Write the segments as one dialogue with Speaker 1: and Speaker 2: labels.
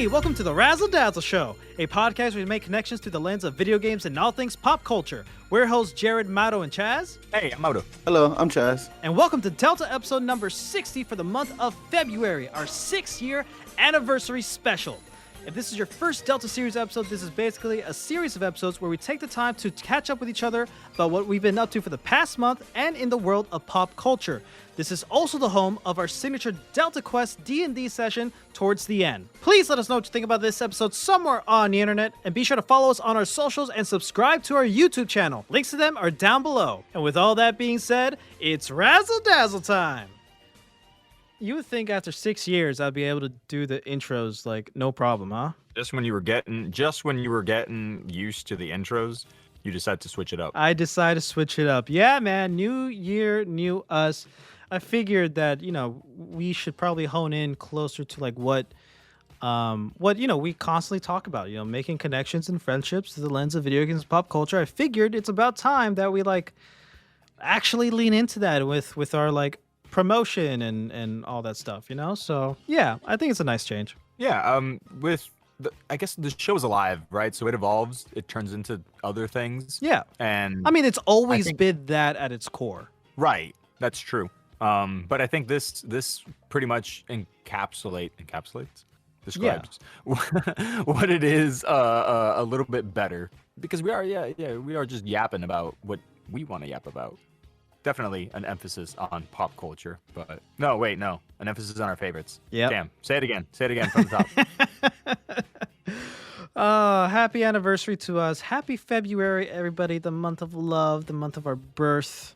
Speaker 1: Hey, welcome to the Razzle Dazzle Show, a podcast where we make connections through the lens of video games and all things pop culture. We're hosts Jared, Mauro, and Chaz.
Speaker 2: Hey, I'm Mauro.
Speaker 3: Hello, I'm Chaz.
Speaker 1: And welcome to Delta episode number 60 for the month of February, our 6-year anniversary special. If this is your first Delta series episode, this is basically a series of episodes where we take the time to catch up with each other about what we've been up to for the past month and in the world of pop culture. This is also the home of our signature Delta Quest D&D session towards the end. Please let us know what you think about this episode somewhere on the internet, and be sure to follow us on our socials and subscribe to our YouTube channel. Links to them are down below. And with all that being said, it's Razzle Dazzle time! You would think after 6 years I'd be able to do the intros like no problem, huh?
Speaker 2: Just when you were getting used to the intros, you decided to switch it up.
Speaker 1: I decided to switch it up. Yeah, man. New year, new us. I figured that, we should probably hone in closer to like what we constantly talk about, making connections and friendships through the lens of video games and pop culture. I figured it's about time that we actually lean into that with our promotion and all that stuff, So yeah, I think it's a nice change.
Speaker 2: Yeah, I guess the show is alive, right? So it evolves, it turns into other things.
Speaker 1: Yeah.
Speaker 2: And
Speaker 1: I mean, it's always been that at its core.
Speaker 2: Right, that's true. But I think this pretty much describes what it is a little bit better, because we are just yapping about what we want to yap about. Definitely an emphasis on pop culture, but an emphasis on our favorites.
Speaker 1: Yeah.
Speaker 2: Damn, say it again from the top.
Speaker 1: Happy anniversary to us. Happy February, everybody. The month of love, the month of our birth.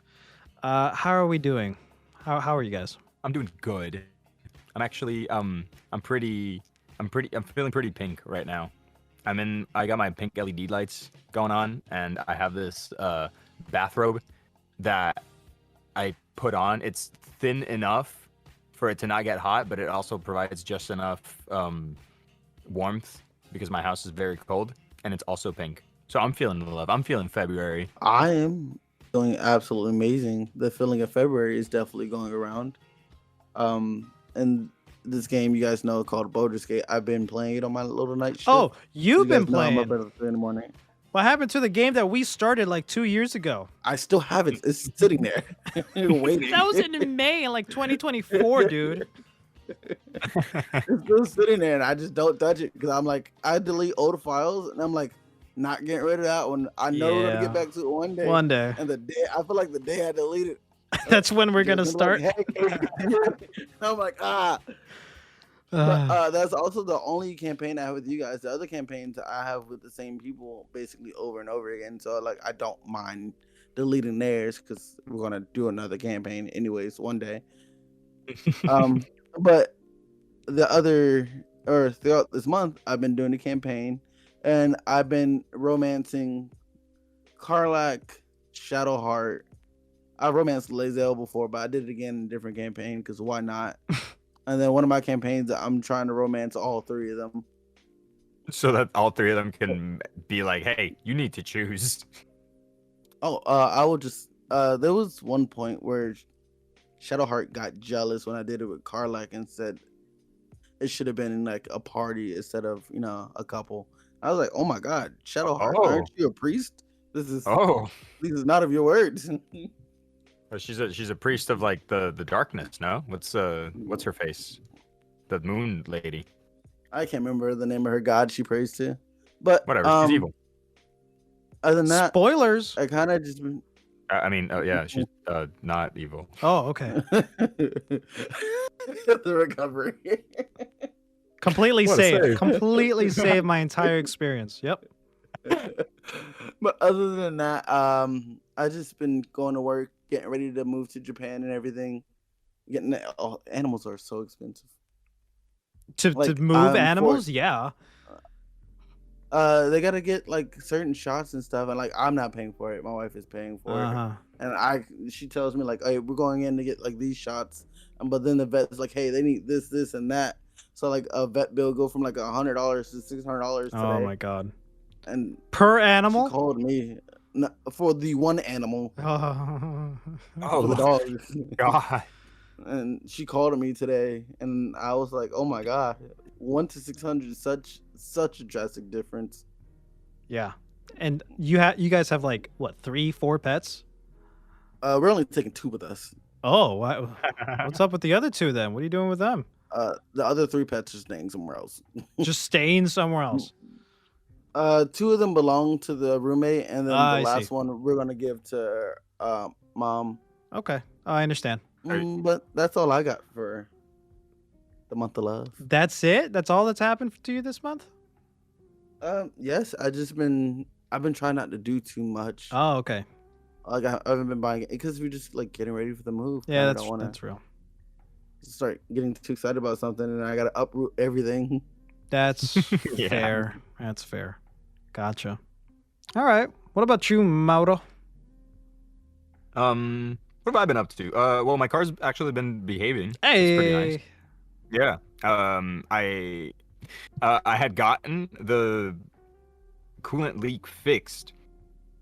Speaker 1: How are we doing? How are you guys?
Speaker 2: I'm doing good. I'm actually I'm feeling pretty pink right now. I got my pink LED lights going on, and I have this bathrobe that I put on. It's thin enough for it to not get hot, but it also provides just enough warmth because my house is very cold, and it's also pink. So I'm feeling the love. I'm feeling February.
Speaker 3: I am feeling absolutely amazing. The feeling of February is definitely going around. And this game you guys know called Baldur's Gate, I've been playing it on my little night shift.
Speaker 1: Oh, you've been playing.
Speaker 3: I'm up at 3 in the morning.
Speaker 1: What happened to the game that we started 2 years ago?
Speaker 3: I still have it. It's sitting there, waiting.
Speaker 1: That was in May, 2024, dude.
Speaker 3: It's still sitting there, and I just don't touch it because I delete old files, and I'm not getting rid of that one. I know we're gonna get back to it one day.
Speaker 1: One day.
Speaker 3: And I feel like the day I delete it,
Speaker 1: that's when we're gonna start.
Speaker 3: I'm like, But that's also the only campaign I have with you guys. The other campaigns I have with the same people basically over and over again. So I don't mind deleting theirs because we're gonna do another campaign anyways one day. But throughout this month, I've been doing a campaign, and I've been romancing Karlach, Shadowheart. I romanced Lae'zel before, but I did it again in a different campaign because why not? And then one of my campaigns, I'm trying to romance all 3 of them.
Speaker 2: So that all 3 of them can be like, hey, you need to choose.
Speaker 3: Oh, I will just... there was one point where Shadowheart got jealous when I did it with Karlach and said it should have been in a party instead of, a couple. I was like, oh my god, Shadowheart, aren't you a priest? These is not of your words.
Speaker 2: She's a priest of the darkness, no? What's her face? The moon lady.
Speaker 3: I can't remember the name of her god she prays to. But
Speaker 2: whatever, she's evil.
Speaker 3: Other than that,
Speaker 1: spoilers.
Speaker 3: I kind of just been...
Speaker 2: she's not evil.
Speaker 1: Oh, okay.
Speaker 3: The recovery.
Speaker 1: Completely saved. Completely saved my entire experience. Yep.
Speaker 3: But other than that, I just been going to work, getting ready to move to Japan and everything. Animals are so expensive.
Speaker 1: To move animals, yeah.
Speaker 3: They gotta get certain shots and stuff, and I'm not paying for it. My wife is paying for it, and she tells me hey, we're going in to get these shots, but then the vet's hey, they need this, and that. So a vet bill go from $100 to $600 today.
Speaker 1: Oh my god!
Speaker 3: And
Speaker 1: per animal?
Speaker 3: She called me for the one animal.
Speaker 2: Oh,
Speaker 3: the dog.
Speaker 2: God.
Speaker 3: And she called me today, and I was like, "Oh my god, 1 to 600 is such a drastic difference.
Speaker 1: Yeah. And you guys have like what, 3, 4 pets?
Speaker 3: We're only taking 2 with us.
Speaker 1: Oh, what's up with the other 2 then? What are you doing with them?
Speaker 3: The other 3 pets are staying somewhere else.
Speaker 1: Just staying somewhere else.
Speaker 3: 2 of them belong to the roommate, and then
Speaker 1: I
Speaker 3: the last
Speaker 1: see.
Speaker 3: one we're gonna give to mom.
Speaker 1: Okay. I understand.
Speaker 3: But that's all I got for the month of love.
Speaker 1: That's it? That's all that's happened to you this month?
Speaker 3: Yes, I've been trying not to do too much.
Speaker 1: Oh, okay.
Speaker 3: Like I haven't been buying it because we're just like getting ready for the move.
Speaker 1: Yeah,
Speaker 3: I don't want
Speaker 1: that's
Speaker 3: to
Speaker 1: real.
Speaker 3: start getting too excited about something, and I gotta uproot everything.
Speaker 1: That's
Speaker 2: Yeah.
Speaker 1: fair. That's fair. Gotcha. All right. What about you, Mauro?
Speaker 2: What have I been up to? Well, my car's actually been behaving.
Speaker 1: Hey.
Speaker 2: It's pretty nice. Yeah. I had gotten the coolant leak fixed,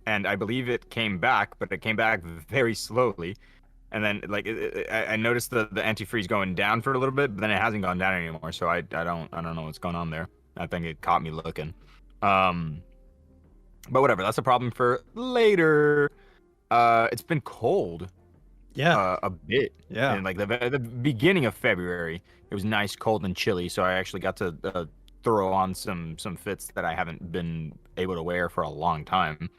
Speaker 2: and I believe it came back, but it came back very slowly. And then, like, I noticed the antifreeze going down for a little bit, but then it hasn't gone down anymore. So I don't know what's going on there. I think it caught me looking. But whatever. That's a problem for later. It's been cold.
Speaker 1: Yeah.
Speaker 2: A bit.
Speaker 1: Yeah.
Speaker 2: And like the beginning of February, it was nice, cold, and chilly. So I actually got to throw on some fits that I haven't been able to wear for a long time.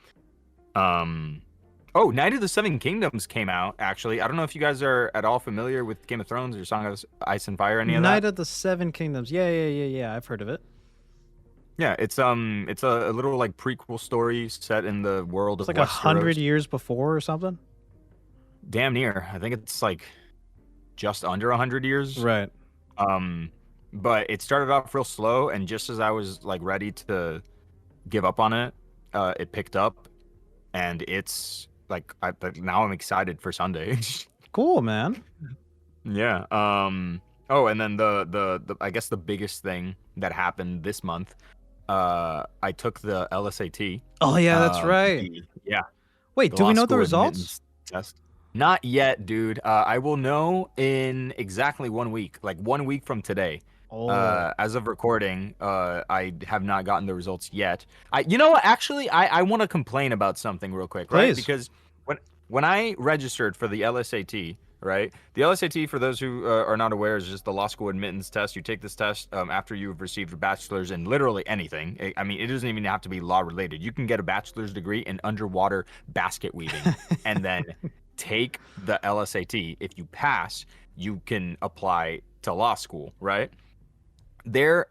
Speaker 2: Oh, Night of the Seven Kingdoms came out. Actually, I don't know if you guys are at all familiar with Game of Thrones or Song of Ice and Fire, any of that.
Speaker 1: Night of the Seven Kingdoms. Yeah. I've heard of it.
Speaker 2: Yeah, it's a little like prequel story set in the world
Speaker 1: It's
Speaker 2: of
Speaker 1: like 100
Speaker 2: Westeros.
Speaker 1: years before or something.
Speaker 2: Damn near. I think it's like just under 100 years.
Speaker 1: Right.
Speaker 2: But it started off real slow, and just as I was like ready to give up on it, it picked up, and it's like now I'm excited for Sunday.
Speaker 1: Cool, man.
Speaker 2: Yeah. Oh, and then the I guess the biggest thing that happened this month, I took the LSAT.
Speaker 1: Oh yeah, that's right.
Speaker 2: Yeah.
Speaker 1: Wait,
Speaker 2: The
Speaker 1: do we
Speaker 2: law
Speaker 1: know the
Speaker 2: school
Speaker 1: results?
Speaker 2: admittance test. Not yet, dude. I will know in exactly 1 week, like 1 week from today.
Speaker 1: Oh.
Speaker 2: As of recording, I have not gotten the results yet. You know what? Actually, I want to complain about something real quick, right?
Speaker 1: Please.
Speaker 2: Because when I registered for the LSAT, right? The LSAT, for those who are not aware, is just the law school admittance test. You take this test after you've received a bachelor's in literally anything. I mean, it doesn't even have to be law related. You can get a bachelor's degree in underwater basket weaving and then take the LSAT. If you pass, you can apply to law school, right? The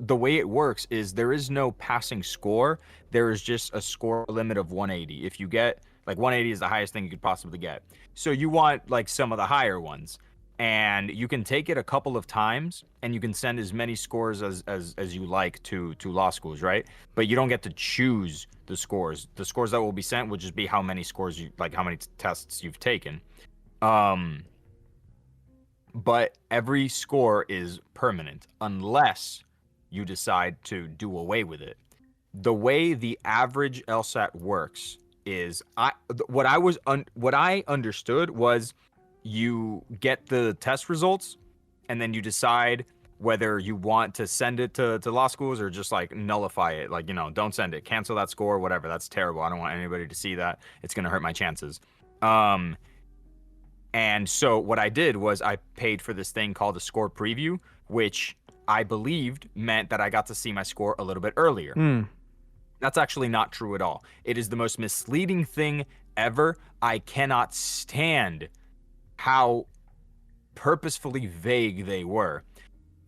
Speaker 2: way it works is there is no passing score. There is just a score limit of 180. If you get like 180 is the highest thing you could possibly get. So you want like some of the higher ones, and you can take it a couple of times, and you can send as many scores as you like to law schools, right? But you don't get to choose the scores. The scores that will be sent will just be how many scores how many tests you've taken. But every score is permanent unless you decide to do away with it. The way the average LSAT works is what I understood was you get the test results and then you decide whether you want to send it to law schools or just like nullify it, like, you know, don't send it, cancel that score, whatever. That's terrible. I don't want anybody to see that. It's going to hurt my chances. And so what I did was I paid for this thing called a score preview, which I believed meant that I got to see my score a little bit earlier. That's actually not true at all. It is the most misleading thing ever. I cannot stand how purposefully vague they were.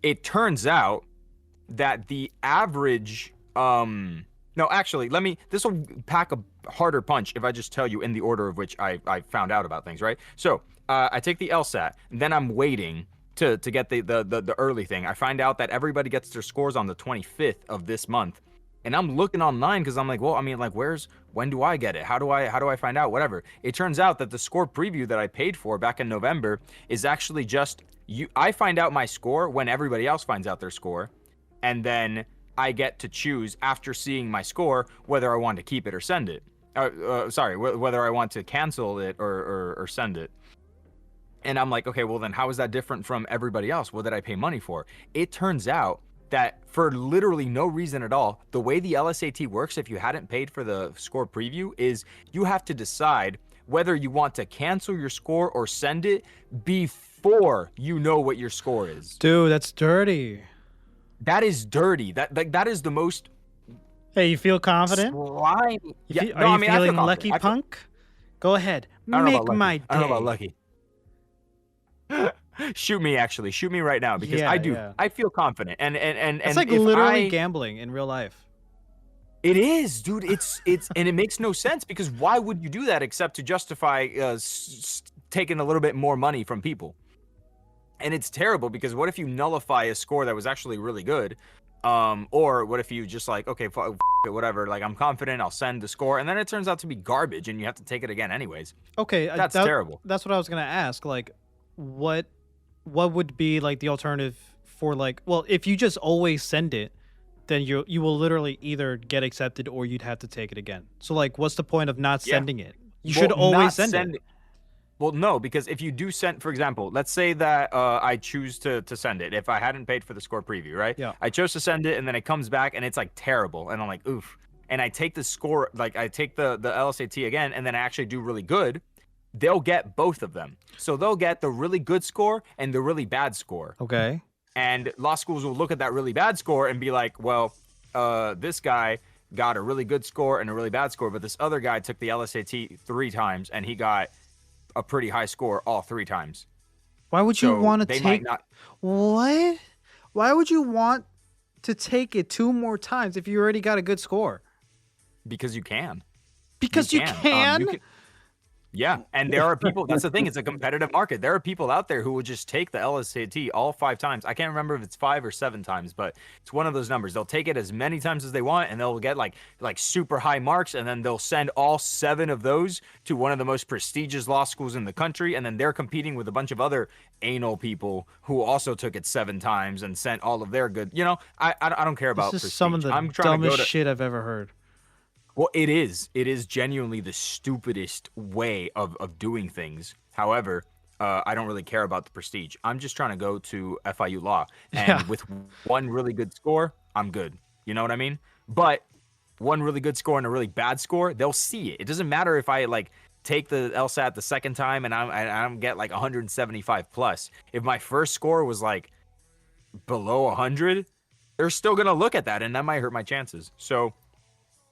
Speaker 2: It turns out that the average, no, actually, this will pack a harder punch if I just tell you in the order of which I found out about things, right? So I take the LSAT, and then I'm waiting to get the early thing. I find out that everybody gets their scores on the 25th of this month. And I'm looking online because I'm like, well, I mean, like, when do I get it? How do I find out? Whatever. It turns out that the score preview that I paid for back in November is actually just I find out my score when everybody else finds out their score, and then I get to choose after seeing my score whether I want to keep it or send it. Whether I want to cancel it or send it. And I'm like, okay, well then how is that different from everybody else? What did I pay money for? It turns out that for literally no reason at all, the way the LSAT works, if you hadn't paid for the score preview, is you have to decide whether you want to cancel your score or send it before you know what your score is.
Speaker 1: Dude, that's dirty.
Speaker 2: That is dirty. That is the most.
Speaker 1: Hey, you feel confident?
Speaker 2: Slimy. Yeah,
Speaker 1: Are you
Speaker 2: I feel
Speaker 1: feeling
Speaker 2: confident.
Speaker 1: lucky, punk? Go ahead.
Speaker 2: I don't know
Speaker 1: Make
Speaker 2: about lucky.
Speaker 1: my day.
Speaker 2: I don't know about lucky. Shoot me, actually. Shoot me right now, because
Speaker 1: Yeah,
Speaker 2: I do.
Speaker 1: yeah.
Speaker 2: I feel confident. And
Speaker 1: It's like
Speaker 2: if
Speaker 1: literally gambling in real life.
Speaker 2: It is, dude. It's and it makes no sense, because why would you do that except to justify taking a little bit more money from people? And it's terrible, because what if you nullify a score that was actually really good? Or what if you just like, okay, it, whatever, like I'm confident, I'll send the score, and then it turns out to be garbage and you have to take it again anyways.
Speaker 1: Okay,
Speaker 2: That's terrible.
Speaker 1: That's what I was gonna ask. Like, what would be like the alternative for like? Well, if you just always send it, then you will literally either get accepted or you'd have to take it again. So like, what's the point of not sending it? You should always send it.
Speaker 2: Well, no, because if you do send, for example, let's say that I choose to send it. If I hadn't paid for the score preview, right?
Speaker 1: Yeah.
Speaker 2: I chose to send it, and then it comes back and it's like terrible, and I'm like, oof. And I take the score, like I take the LSAT again, and then I actually do really good. They'll get both of them. So they'll get the really good score and the really bad score.
Speaker 1: Okay.
Speaker 2: And law schools will look at that really bad score and be like, well, this guy got a really good score and a really bad score, but this other guy took the LSAT 3 times and he got a pretty high score all 3 times.
Speaker 1: Why would you want to
Speaker 2: they
Speaker 1: take
Speaker 2: might not,
Speaker 1: what? Why would you want to take it 2 more times if you already got a good score?
Speaker 2: because you can.
Speaker 1: Because you can?
Speaker 2: Yeah, and there are people, that's the thing, it's a competitive market. There are people out there who would just take the LSAT all 5 times. I can't remember if it's 5 or 7 times, but it's one of those numbers. They'll take it as many times as they want, and they'll get like super high marks, and then they'll send all 7 of those to one of the most prestigious law schools in the country, and then they're competing with a bunch of other anal people who also took it 7 times and sent all of their good, I don't care about
Speaker 1: This is
Speaker 2: prestige.
Speaker 1: some of the
Speaker 2: I'm trying
Speaker 1: dumbest shit I've ever heard.
Speaker 2: Well, it is. It is genuinely the stupidest way of doing things. However, I don't really care about the prestige. I'm just trying to go to FIU Law. And with one really good score, I'm good. You know what I mean? But one really good score and a really bad score, they'll see it. It doesn't matter if I take the LSAT the second time and I get like 175 plus. If my first score was like below 100, they're still going to look at that, and that might hurt my chances. So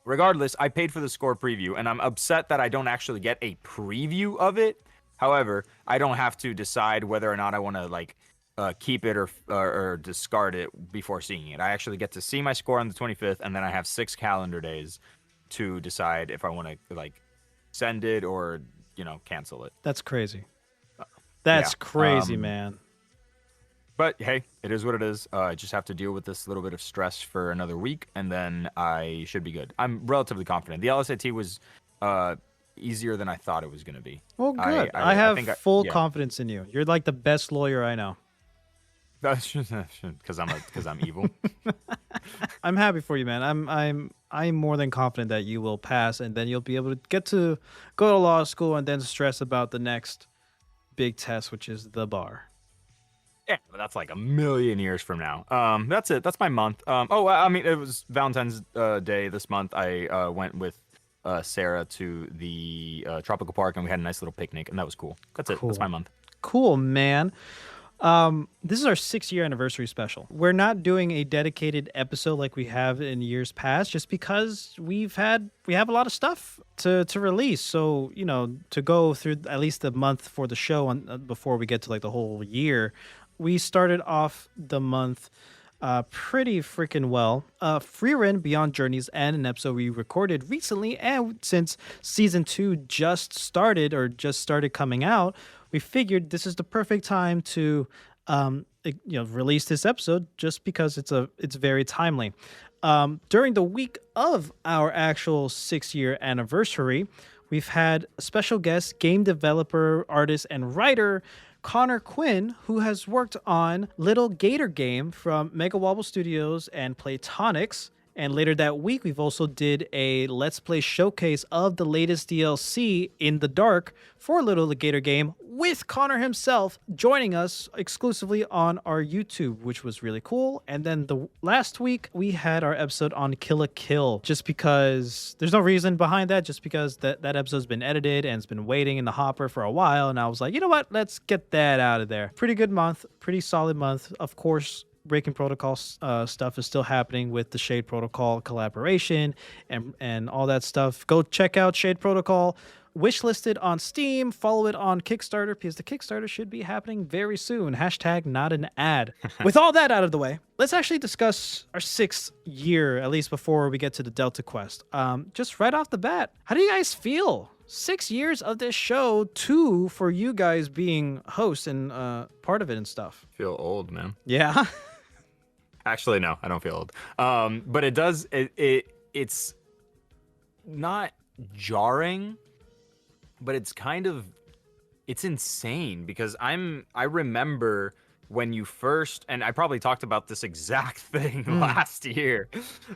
Speaker 2: regardless, I paid for the score preview, and I'm upset that I don't actually get a preview of it. However, I don't have to decide whether or not I want to keep it or discard it before seeing it. I actually get to see my score on the 25th, and then I have 6 calendar days to decide if I want to send it or cancel it.
Speaker 1: That's crazy. That's crazy, man.
Speaker 2: But hey, it is what it is. I just have to deal with this little bit of stress for another week, and then I should be good. I'm relatively confident. The LSAT was easier than I thought it was going to be.
Speaker 1: Well, good. I have full confidence in you. You're like the best lawyer I know.
Speaker 2: That's because I'm evil.
Speaker 1: I'm happy for you, man. I'm more than confident that you will pass, and then you'll be able to get to go to law school and then stress about the next big test, which is the bar.
Speaker 2: Yeah, but that's like a million years from now. That's it. That's my month. It was Valentine's Day this month. I went with Sarah to the tropical park, and we had a nice little picnic, and that was cool. That's it. That's my month.
Speaker 1: Cool, man. This is our 6-year anniversary special. We're not doing a dedicated episode like we have in years past, just because we have a lot of stuff to release. So, to go through at least a month for the show before we get to the whole year. We started off the month pretty freaking well. Frieren Beyond Journey's End, an episode we recorded recently, and since season 2 just started coming out, we figured this is the perfect time to release this episode, just because it's very timely. During the week of our actual 6-year anniversary, we've had a special guest, game developer, artist, and writer Connor Quinn, who has worked on Little Gator Game from Mega Wobble Studios and Playtonics, And later that week, we've also did a Let's Play showcase of the latest DLC in the dark for Little Gator Game with Connor himself joining us exclusively on our YouTube, which was really cool. And then the last week, we had our episode on Kill a Kill, just because there's no reason behind that, just because that episode's been edited and it's been waiting in the hopper for a while. And I was like, you know what? Let's get that out of there. Pretty good month, pretty solid month. Of course, Breaking Protocol stuff is still happening with the Shade Protocol collaboration and all that stuff. Go check out Shade Protocol, wishlisted on Steam, follow it on Kickstarter, because the Kickstarter should be happening very soon. Hashtag not an ad. With all that out of the way, let's actually discuss our 6th year, at least before we get to the Delta Quest. Just right off the bat, how do you guys feel? 6 years of this show, 2 for you guys being hosts and part of it and stuff.
Speaker 2: Feel old, man.
Speaker 1: Yeah.
Speaker 2: Actually, no, I don't feel old. But it does. It's not jarring, but it's it's insane because I remember when you first, and I probably talked about this exact thing last year,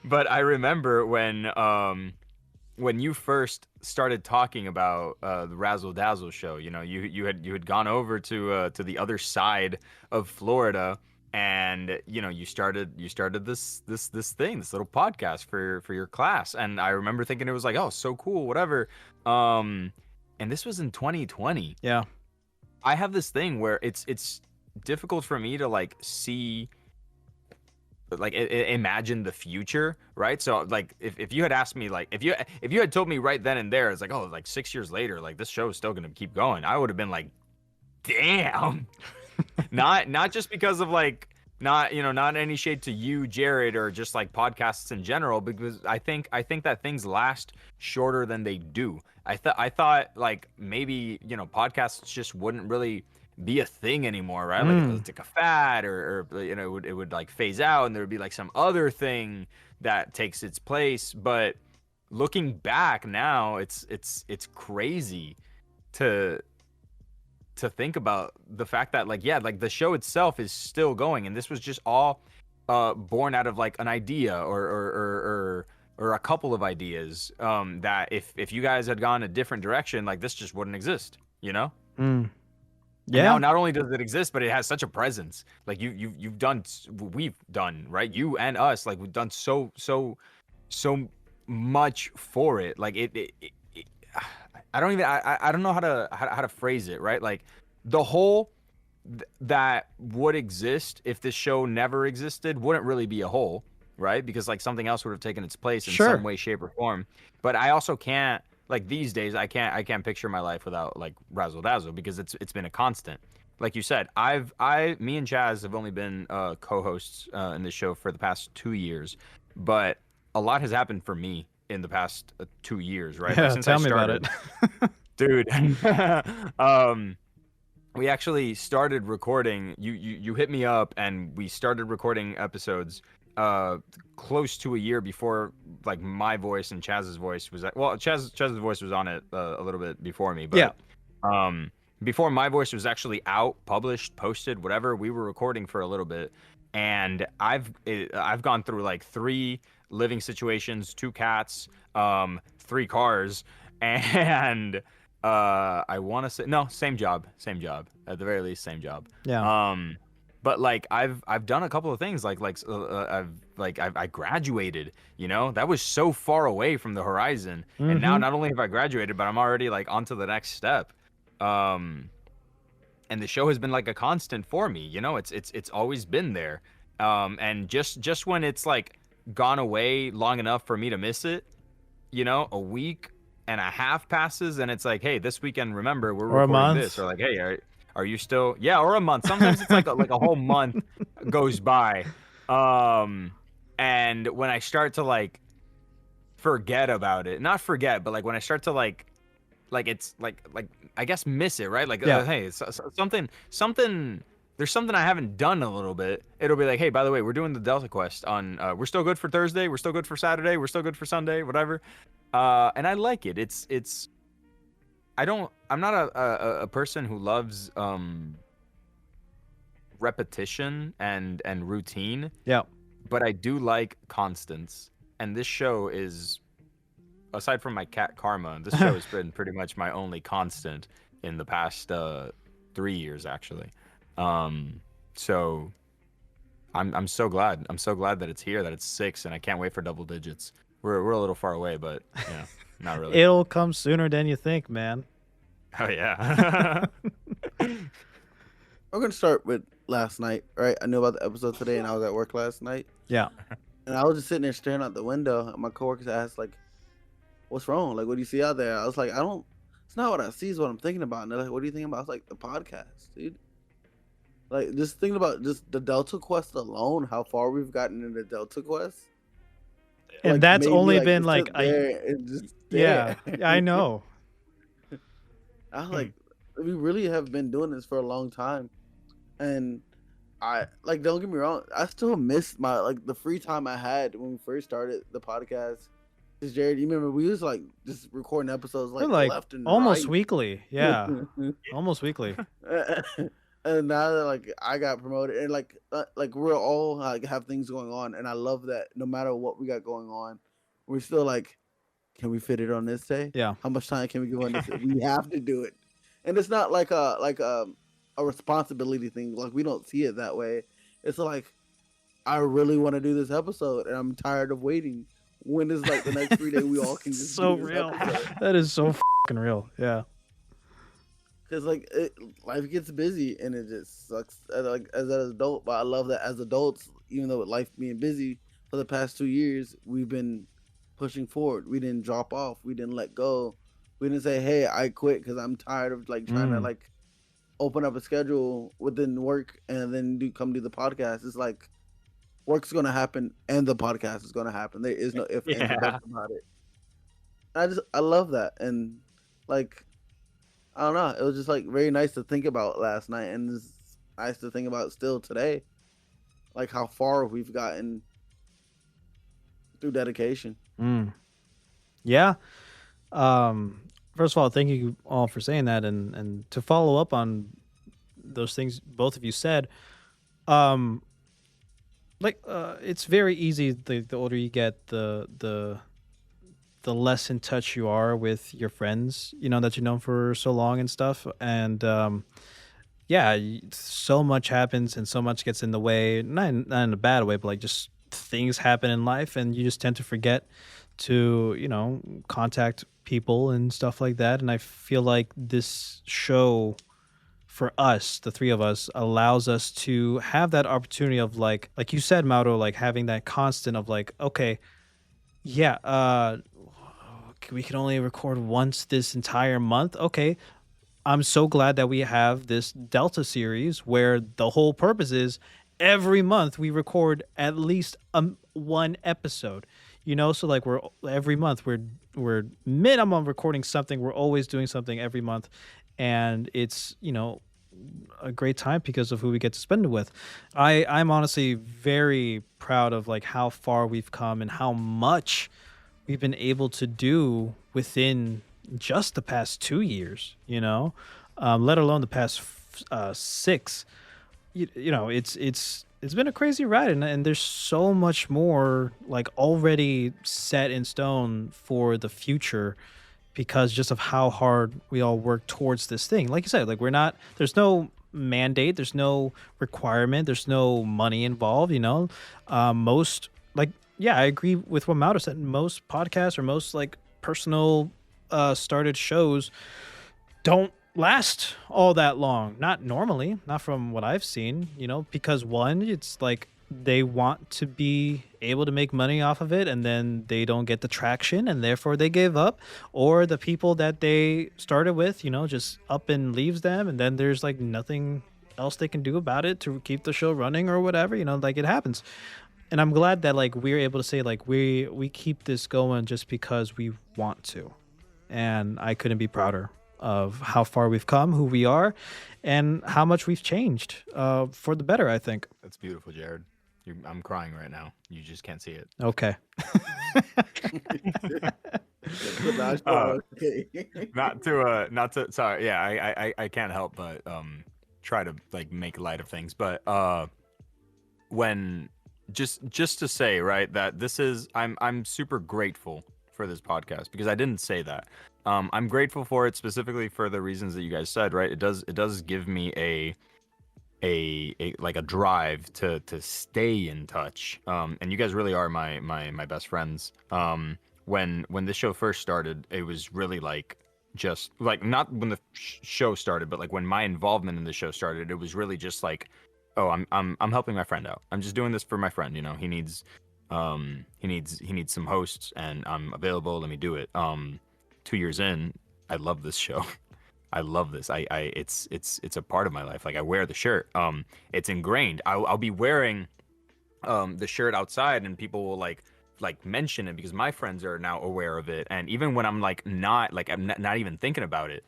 Speaker 2: but I remember when you first started talking about the Razzle Dazzle Show. You know, you had gone over to the other side of Florida. And you started this thing, this little podcast for your class, and I remember thinking it was like, oh, so cool, whatever. And this was in 2020.
Speaker 1: Yeah,
Speaker 2: I have this thing where it's difficult for me to like see, like imagine the future, right? So like if you had asked me, like if you had told me right then and there, it's like, oh, like 6 years later, like this show is still gonna keep going, I would have been like, damn. Not just because of like not any shade to you, Jared, or just like podcasts in general, because I think that things last shorter than they do. I thought like maybe podcasts just wouldn't really be a thing anymore, right? Like it's like a fad, or it would like phase out, and there would be like some other thing that takes its place. But looking back now, it's crazy to think about the fact that like the show itself is still going, and this was just all born out of like an idea or a couple of ideas that if you guys had gone a different direction, like this just wouldn't exist, Yeah. Now not only does it exist, but it has such a presence. Like we've done, right? You and us, like we've done so much for it. Like it I don't know how to phrase it, right? Like the whole that would exist if this show never existed wouldn't really be a whole, right? Because like something else would have taken its place in some way, shape, or form. But I also can't, like these days, I can't picture my life without like Razzle Dazzle, because it's been a constant. Like you said, me and Chaz have only been co-hosts in this show for the past 2 years, but a lot has happened for me in the past 2 years, right?
Speaker 1: Yeah,
Speaker 2: like, since
Speaker 1: tell
Speaker 2: I
Speaker 1: started,
Speaker 2: me about it. Dude. We actually started recording, you hit me up, and we started recording episodes close to a year before like my voice and Chaz's voice was Chaz's voice was on it a little bit before me, but before my voice was actually out, published, posted, whatever, we were recording for a little bit. And I've gone through like 3 living situations, 2 cats, 3 cars, and I want to say no, same job at the very least, same job.
Speaker 1: Yeah.
Speaker 2: But like I've done a couple of things I graduated, that was so far away from the horizon, and now not only have I graduated, but I'm already like onto the next step. And the show has been like a constant for me, it's always been there. And just when it's like gone away long enough for me to miss it, a week and a half passes, and it's like, hey, this weekend, remember, we're recording this, or like, hey, are you still, or a month. Sometimes it's like a whole month goes by. And when I start to like forget about it, not forget, but like when I start to like it's like I guess miss it, right? Like, hey, it's something. There's something I haven't done a little bit. It'll be like, hey, by the way, we're doing the Delta Quest on. We're still good for Thursday. We're still good for Saturday. We're still good for Sunday. Whatever. And I like it. It's. I'm not a person who loves repetition and routine.
Speaker 1: Yeah.
Speaker 2: But I do like constants. and this show is, aside from my cat Karma, this show has been pretty much my only constant in the past 3 years actually. So I'm so glad. I'm so glad that it's here, that it's 6, and I can't wait for double digits. We're a little far away, but not really.
Speaker 1: It'll come sooner than you think, man.
Speaker 2: Oh yeah.
Speaker 3: We're gonna start with last night, right? I knew about the episode today, and I was at work last night,
Speaker 1: Yeah.
Speaker 3: and I was just sitting there staring out the window. And my coworkers asked, like, "What's wrong? Like, what do you see out there?" I was like, "I don't. It's not what I see. Is what I'm thinking about." And they're like, "What do you think about?" I was like, "The podcast, dude. Like, just thinking about just the Delta Quest alone. How far we've gotten in the Delta Quest,
Speaker 1: And
Speaker 3: like,
Speaker 1: that's
Speaker 3: made me,
Speaker 1: only
Speaker 3: like,
Speaker 1: been
Speaker 3: just
Speaker 1: like
Speaker 3: sit there and just
Speaker 1: yeah,
Speaker 3: stare.
Speaker 1: I know.
Speaker 3: I was like, we really have been doing this for a long time, and I like. Don't get me wrong. I still miss my like the free time I had when we first started the podcast. Cause Jared, you remember we was like just recording episodes
Speaker 1: We're
Speaker 3: like
Speaker 1: like
Speaker 3: left and
Speaker 1: almost
Speaker 3: right.
Speaker 1: weekly. Yeah. Almost weekly.
Speaker 3: And now that like I got promoted and like we're all like have things going on, and I love that no matter what we got going on, we're still like, can we fit it on this day?
Speaker 1: Yeah.
Speaker 3: How much time can we go on this day? We have to do it, and it's not like a responsibility thing. Like we don't see it that way. It's like I really want to do this episode, and I'm tired of waiting. When is like the next 3 days we all can just
Speaker 1: So
Speaker 3: do this
Speaker 1: real.
Speaker 3: episode?
Speaker 1: That is so fucking real. Yeah.
Speaker 3: Because like life gets busy and it just sucks. Like as an adult, but I love that as adults, even though with life being busy for the past 2 years, we've been pushing forward. We didn't drop off. We didn't let go. We didn't say, "Hey, I quit because I'm tired of like trying to like open up a schedule within work and then come do the podcast." It's like work's gonna happen and the podcast is gonna happen. There is no if ands or buts about it. I love that, and like I don't know. It was just like very nice to think about last night, and it's nice to think about still today, like how far we've gotten through dedication.
Speaker 1: Yeah. First of all, thank you all for saying that, and to follow up on those things both of you said, it's very easy. The older you get, the less in touch you are with your friends, that you've known for so long and stuff. And so much happens and so much gets in the way, not in a bad way, but like just things happen in life, and you just tend to forget to, contact people and stuff like that. And I feel like this show for us, the three of us, allows us to have that opportunity of like you said, Mauro, like having that constant of like, okay, yeah, we can only record once this entire month. Okay, I'm so glad that we have this Delta series where the whole purpose is every month we record at least one episode. So like we're every month we're minimum recording something. We're always doing something every month, and it's a great time because of who we get to spend it with. I'm honestly very proud of like how far we've come and how much we've been able to do within just the past 2 years, let alone the past 6. It's been a crazy ride, and there's so much more like already set in stone for the future because just of how hard we all work towards this thing. Like you said, like there's no mandate, there's no requirement, there's no money involved, most like, yeah, I agree with what Mauro said. Most podcasts or most like personal started shows don't last all that long. Not normally, not from what I've seen, because one, it's like they want to be able to make money off of it, and then they don't get the traction and therefore they give up, or the people that they started with, just up and leaves them, and then there's like nothing else they can do about it to keep the show running or whatever, like it happens. And I'm glad that like we're able to say like we keep this going just because we want to. And I couldn't be prouder of how far we've come, who we are, and how much we've changed for the better, I think.
Speaker 2: That's beautiful, Jared. I'm crying right now. You just can't see it.
Speaker 1: Okay.
Speaker 3: Okay.
Speaker 2: Not to. Sorry. Yeah, I can't help but try to like make light of things. But when just to say, right, that this is I'm super grateful for this podcast because I didn't say that. I'm grateful for it specifically for the reasons that you guys said, right? It does give me a like a drive to stay in touch. And you guys really are my best friends. When this show first started, it was really like just like not when the show started, but like when my involvement in the show started, it was really just like, oh, I'm helping my friend out. I'm just doing this for my friend. You know, he needs some hosts, and I'm available. Let me do it. 2 years in, I love this show. I love this. It's a part of my life. Like I wear the shirt. It's ingrained. I'll be wearing the shirt outside, and people will like mention it because my friends are now aware of it. And even when I'm like I'm not even thinking about it.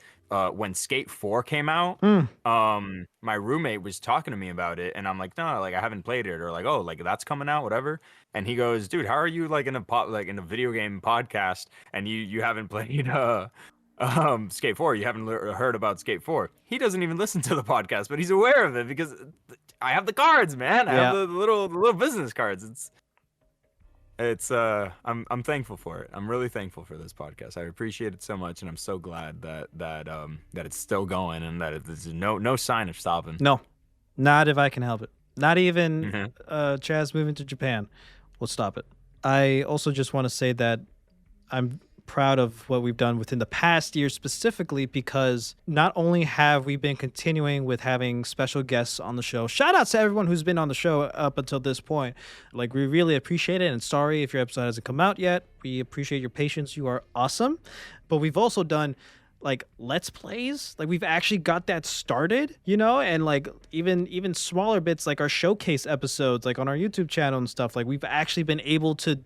Speaker 2: When Skate 4 came out, my roommate was talking to me about it, and I'm like, no, like I haven't played it, or like, oh, like that's coming out, whatever. And he goes, dude, how are you like in a video game podcast and you haven't played Skate 4? You haven't heard about Skate 4? He doesn't even listen to the podcast, but he's aware of it because I have the cards, man. I have the little business cards. I'm thankful for it. I'm really thankful for this podcast. I appreciate it so much, and I'm so glad that it's still going and that there's no sign of stopping.
Speaker 1: No, not if I can help it. Not even Chaz moving to Japan will stop it. I also just want to say that I'm proud of what we've done within the past year specifically, because not only have we been continuing with having special guests on the show. Shout out to everyone who's been on the show up until this point. Like, we really appreciate it, and sorry if your episode hasn't come out yet. We appreciate your patience. You are awesome. But we've also done like let's plays. Like, we've actually got that started, you know, and like even smaller bits like our showcase episodes like on our YouTube channel and stuff. Like, we've actually been able to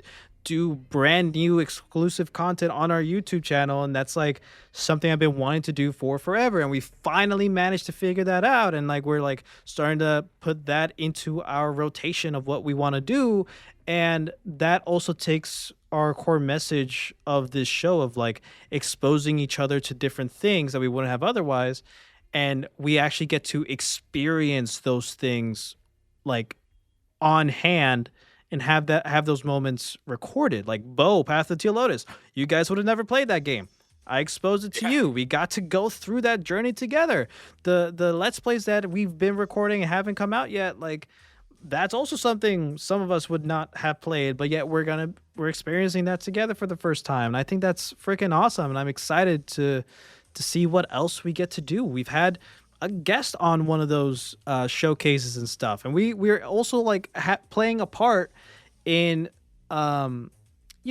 Speaker 1: do brand new exclusive content on our YouTube channel, and that's like something I've been wanting to do for forever, and we finally managed to figure that out, and like we're like starting to put that into our rotation of what we want to do. And that also takes our core message of this show of like exposing each other to different things that we wouldn't have otherwise, and we actually get to experience those things like on hand and have those moments recorded. Like Bo, Path of Teal Lotus, you guys would have never played that game. I exposed it to you. We got to go through that journey together. The Let's Plays that we've been recording and haven't come out yet, like that's also something some of us would not have played, but yet we're experiencing that together for the first time. And I think that's freaking awesome. And I'm excited to see what else we get to do. We've had a guest on one of those showcases and stuff, and we're also like playing a part in showcasing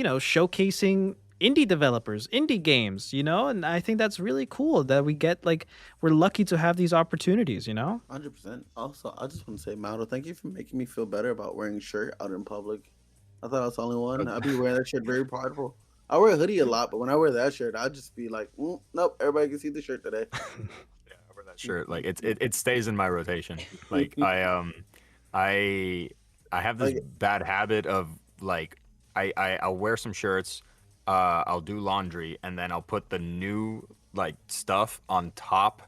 Speaker 1: indie developers, indie games, you know. And I think that's really cool that we get like we're lucky to have these opportunities, you know.
Speaker 3: 100%. Also, I just want to say, Mauro, thank you for making me feel better about wearing a shirt out in public. I thought I was the only one. I'd be wearing that shirt very prideful. I wear a hoodie a lot, but when I wear that shirt, I just be like, nope, everybody can see the shirt today.
Speaker 2: Shirt, like it stays in my rotation. Like I have this bad habit of like I'll wear some shirts, I'll do laundry, and then I'll put the new like stuff on top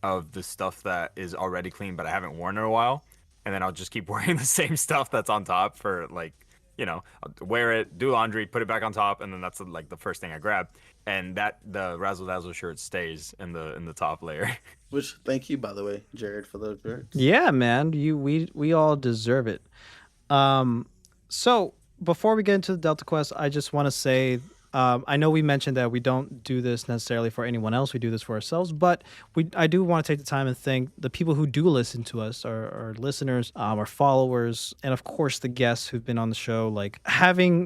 Speaker 2: of the stuff that is already clean but I haven't worn in a while, and then I'll just keep wearing the same stuff that's on top for like, you know, I'll wear it, do laundry, put it back on top, and then that's like the first thing I grab. And that the Razzle Dazzle shirt stays in the top layer.
Speaker 3: Which, thank you, by the way, Jared, for those shirts.
Speaker 1: Yeah, man, we all deserve it. So before we get into the Delta Quest, I just want to say, I know we mentioned that we don't do this necessarily for anyone else. We do this for ourselves, but I do want to take the time and thank the people who do listen to us, our listeners, our followers, and of course the guests who've been on the show. Like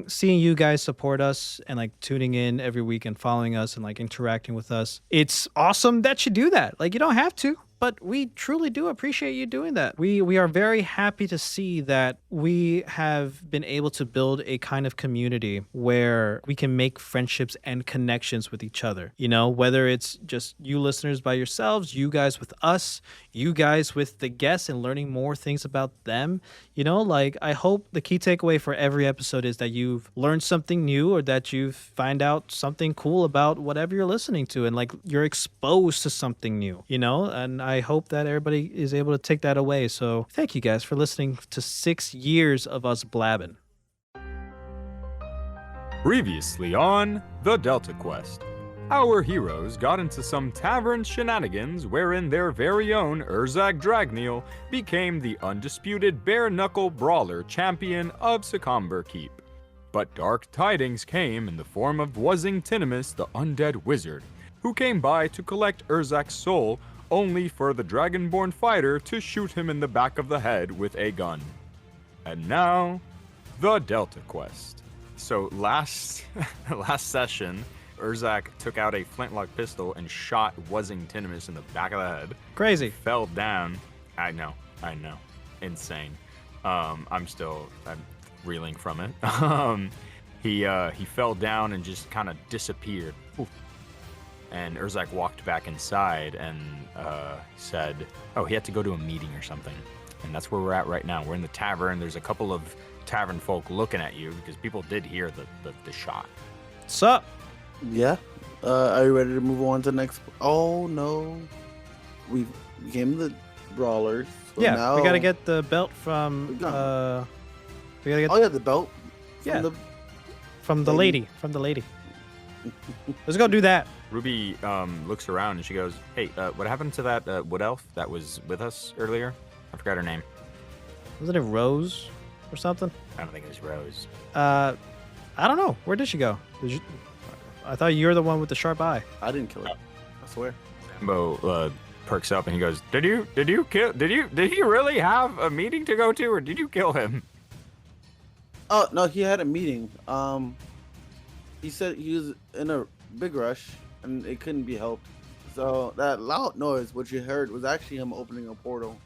Speaker 1: seeing you guys support us and like tuning in every week and following us and like interacting with us. It's awesome that you do that. Like, you don't have to, but we truly do appreciate you doing that. We are very happy to see that we have been able to build a kind of community where we can make friendships and connections with each other. You know, whether it's just you listeners by yourselves, you guys with us, you guys with the guests and learning more things about them. You know, like, I hope the key takeaway for every episode is that you've learned something new, or that you find out something cool about whatever you're listening to, and like you're exposed to something new, you know? And I hope that everybody is able to take that away. So thank you guys for listening to 6 years of us blabbing.
Speaker 2: Previously on The Delta Quest, our heroes got into some tavern shenanigans wherein their very own Urzak Dragneel became the undisputed bare-knuckle brawler champion of Secomber Keep. But dark tidings came in the form of Wuzzing Tinimus, the undead wizard, who came by to collect Urzak's soul, only for the Dragonborn fighter to shoot him in the back of the head with a gun. And now, The Delta Quest. So last session, Urzak took out a flintlock pistol and shot Wuzzing Tinimus in the back of the head.
Speaker 1: Crazy.
Speaker 2: Fell down. I know. Insane. I'm reeling from it. He fell down and just kind of disappeared. Oof. And Urzak walked back inside and said, oh, he had to go to a meeting or something. And that's where we're at right now. We're in the tavern. There's a couple of tavern folk looking at you because people did hear the shot.
Speaker 1: Sup?
Speaker 3: Yeah. Are you ready to move on to the next? Oh no, we became the brawlers. So
Speaker 1: Yeah,
Speaker 3: now
Speaker 1: we gotta get the belt from.
Speaker 3: We gotta
Speaker 1: get
Speaker 3: Oh yeah, the belt.
Speaker 1: Yeah.
Speaker 3: The
Speaker 1: from the
Speaker 3: lady.
Speaker 1: lady. From the lady. Let's go do that.
Speaker 2: Ruby looks around and she goes, hey, what happened to that wood elf that was with us earlier? I forgot her name.
Speaker 1: Wasn't it Rose or something?
Speaker 2: I don't think it was Rose.
Speaker 1: I don't know. Where did she go? I thought you were the one with the sharp eye.
Speaker 3: I didn't kill it. I swear.
Speaker 2: Sambo perks up and he goes, did you really have a meeting to go to, or did you kill him?
Speaker 3: Oh no, he had a meeting. He said he was in a big rush and it couldn't be helped. So that loud noise, what you heard, was actually him opening a portal.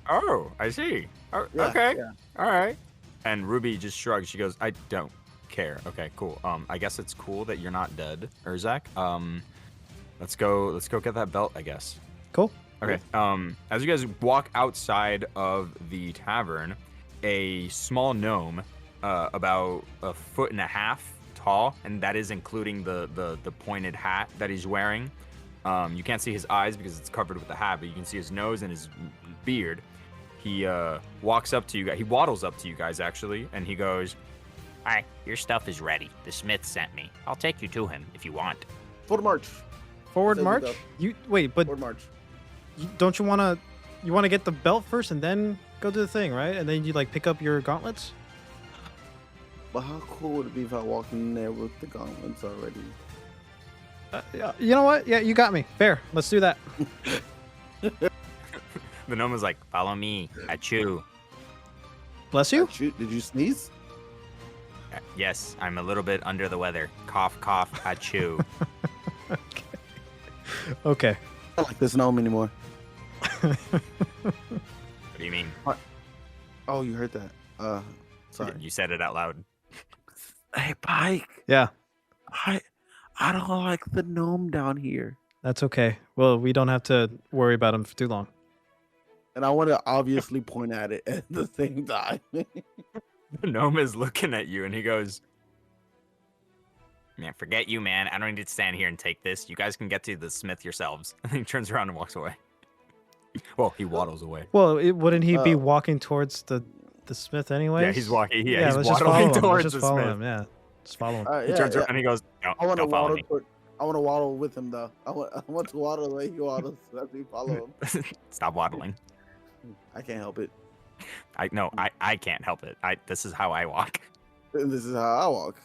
Speaker 2: Oh, I see. Oh,
Speaker 3: Yeah,
Speaker 2: okay.
Speaker 3: yeah.
Speaker 2: All right. And Ruby just shrugs. She goes, I don't care. Okay, cool. I guess it's cool that you're not dead, Urzak. Let's go get that belt, I guess.
Speaker 1: Cool.
Speaker 2: Okay. As you guys walk outside of the tavern, a small gnome, about 1.5 feet tall, and that is including the pointed hat that he's wearing. You can't see his eyes because it's covered with the hat, but you can see his nose and his beard. He walks up to you guys. He waddles up to you guys, actually, and he goes,
Speaker 4: Hi, your stuff is ready. The smith sent me. I'll take you to him if you want.
Speaker 3: Forward march.
Speaker 1: Forward
Speaker 3: Says we
Speaker 1: march?
Speaker 3: go.
Speaker 1: You wait, but
Speaker 3: Forward march.
Speaker 1: don't you wanna get the belt first and then go do the thing, right? And then you like pick up your gauntlets?
Speaker 3: But how cool would it be if I walked in there with the gauntlets already?
Speaker 1: Yeah, you know what? Yeah, you got me. Fair. Let's do that.
Speaker 2: the gnome is like,
Speaker 4: Follow me. Achoo.
Speaker 1: Bless you.
Speaker 3: Shoot, did you sneeze?
Speaker 4: Yes, I'm a little bit under the weather. Cough, cough, achoo.
Speaker 1: Okay.
Speaker 3: I don't like this gnome anymore.
Speaker 2: what do you mean?
Speaker 3: Oh, you heard that. Sorry.
Speaker 2: You said it out loud.
Speaker 3: Hey, Pike.
Speaker 1: Yeah,
Speaker 3: I don't like the gnome down here.
Speaker 1: that's okay. Well, we don't have to worry about him for too long.
Speaker 3: And I want to obviously point at it at the same time.
Speaker 2: The gnome is looking at you and he goes,
Speaker 4: Man, forget you, man. I don't need to stand here and take this. You guys can get to the smith yourselves.
Speaker 2: and he turns around and walks away. Well, he waddles away.
Speaker 1: Well, wouldn't he be walking towards the smith anyway?
Speaker 2: Yeah, he's walking. Yeah, he's
Speaker 1: let's just
Speaker 2: waddling
Speaker 1: follow him.
Speaker 2: towards
Speaker 1: Let's
Speaker 2: the
Speaker 1: just follow
Speaker 2: smith.
Speaker 1: him. Yeah, just follow him.
Speaker 2: He turns around and he goes, No,
Speaker 3: I want to
Speaker 2: don't follow
Speaker 3: waddle.
Speaker 2: me.
Speaker 3: I want to waddle with him though. I want to waddle the way he waddles. So that we follow him.
Speaker 2: Stop waddling.
Speaker 3: I can't help it.
Speaker 2: I can't help it. This is how I walk.
Speaker 3: And this is how I walk.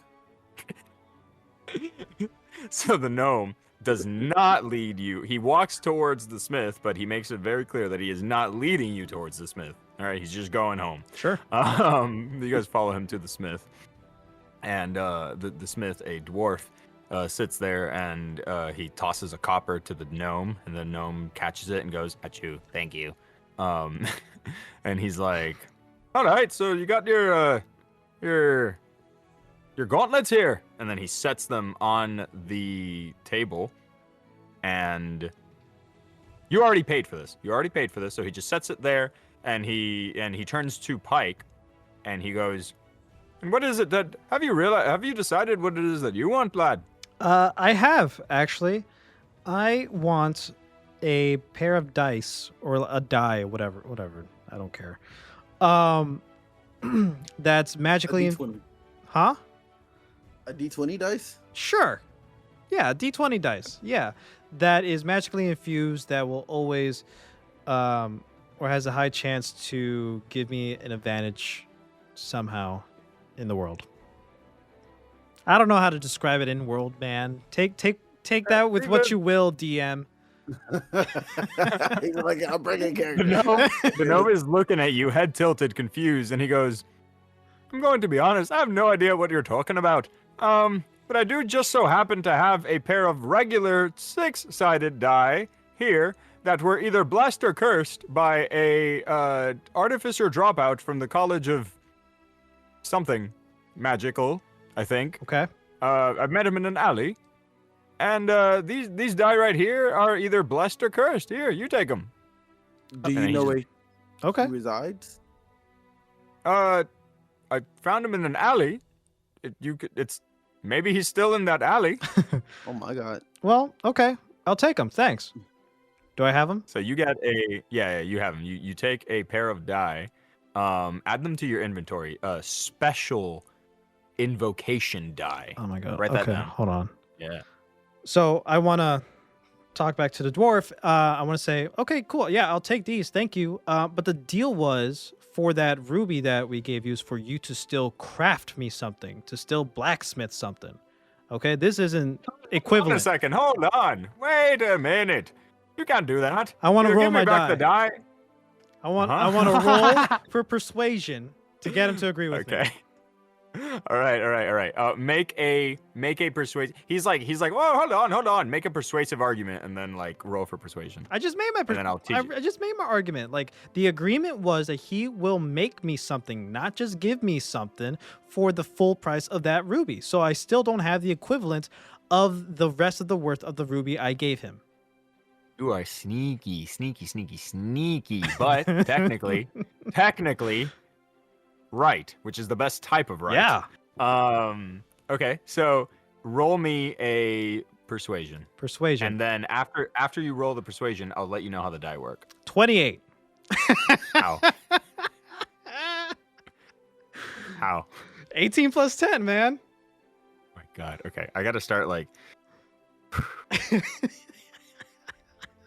Speaker 2: So the gnome does not lead you. He walks towards the smith, but he makes it very clear that he is not leading you towards the smith. All right, he's just going home.
Speaker 1: Sure.
Speaker 2: You guys follow him to the smith, and the smith, a dwarf, sits there and he tosses a copper to the gnome, and the gnome catches it and goes, "Achoo, thank you." And he's like, "All right, so you got your gauntlets here," and then he sets them on the table, and you already paid for this. So he just sets it there, and he turns to Pike, and he goes, "And what is it that have you decided what it is that you want, lad?"
Speaker 1: I have actually. I want a pair of dice or a die, whatever. I don't care. That's
Speaker 3: A
Speaker 1: magically,
Speaker 3: D20.
Speaker 1: huh?
Speaker 3: A D20 dice?
Speaker 1: Sure. Yeah, D20 dice. Yeah, that is magically infused. That will always, or has a high chance to give me an advantage somehow in the world. I don't know how to describe it in world, man. Take that with what you will, DM.
Speaker 3: He's like, I'm bringing character.
Speaker 2: The gnome is looking at you, head tilted, confused, and he goes, I'm going to be honest, I have no idea what you're talking about. But I do just so happen to have a pair of regular 6-sided die here that were either blessed or cursed by a artificer dropout from the College of something magical, I think.
Speaker 1: Okay.
Speaker 2: I've met him in an alley. And these die right here are either blessed or cursed. Here, you take them.
Speaker 3: Do you know where
Speaker 1: Okay.
Speaker 3: he resides?
Speaker 2: I found him in an alley. It's maybe he's still in that alley.
Speaker 3: Oh my god.
Speaker 1: Well, okay. I'll take them. Thanks. Do I have them?
Speaker 2: So you get yeah, you have him. You take a pair of die, add them to your inventory. Special invocation die.
Speaker 1: Oh my god.
Speaker 2: Write that down.
Speaker 1: Hold on.
Speaker 2: Yeah.
Speaker 1: So I want to talk back to the dwarf. I want to say, okay, cool. Yeah, I'll take these. Thank you. But the deal was for that ruby that we gave you is for you to still craft me something, to still blacksmith something. Okay, this isn't equivalent.
Speaker 2: Hold a second. Hold on. Wait a minute. You can't do that.
Speaker 1: I want to
Speaker 2: Here,
Speaker 1: roll
Speaker 2: give me
Speaker 1: my
Speaker 2: back
Speaker 1: die.
Speaker 2: the die.
Speaker 1: I want to roll for persuasion to get him to agree with me.
Speaker 2: Okay. All right. Make a persuasive. He's like, whoa, hold on. Make a persuasive argument and then like roll for persuasion.
Speaker 1: I just made my
Speaker 2: And then I'll teach you.
Speaker 1: I just made my argument. Like the agreement was that he will make me something, not just give me something for the full price of that ruby. So I still don't have the equivalent of the rest of the worth of the ruby I gave him.
Speaker 2: You are sneaky. But technically, right, which is the best type of right.
Speaker 1: Yeah.
Speaker 2: Okay, so roll me a persuasion.
Speaker 1: Persuasion.
Speaker 2: And then after you roll the persuasion, I'll let you know how the die work.
Speaker 1: 28.
Speaker 2: How? How?
Speaker 1: 18 plus 10, man.
Speaker 2: Oh my god. Okay, I got to start like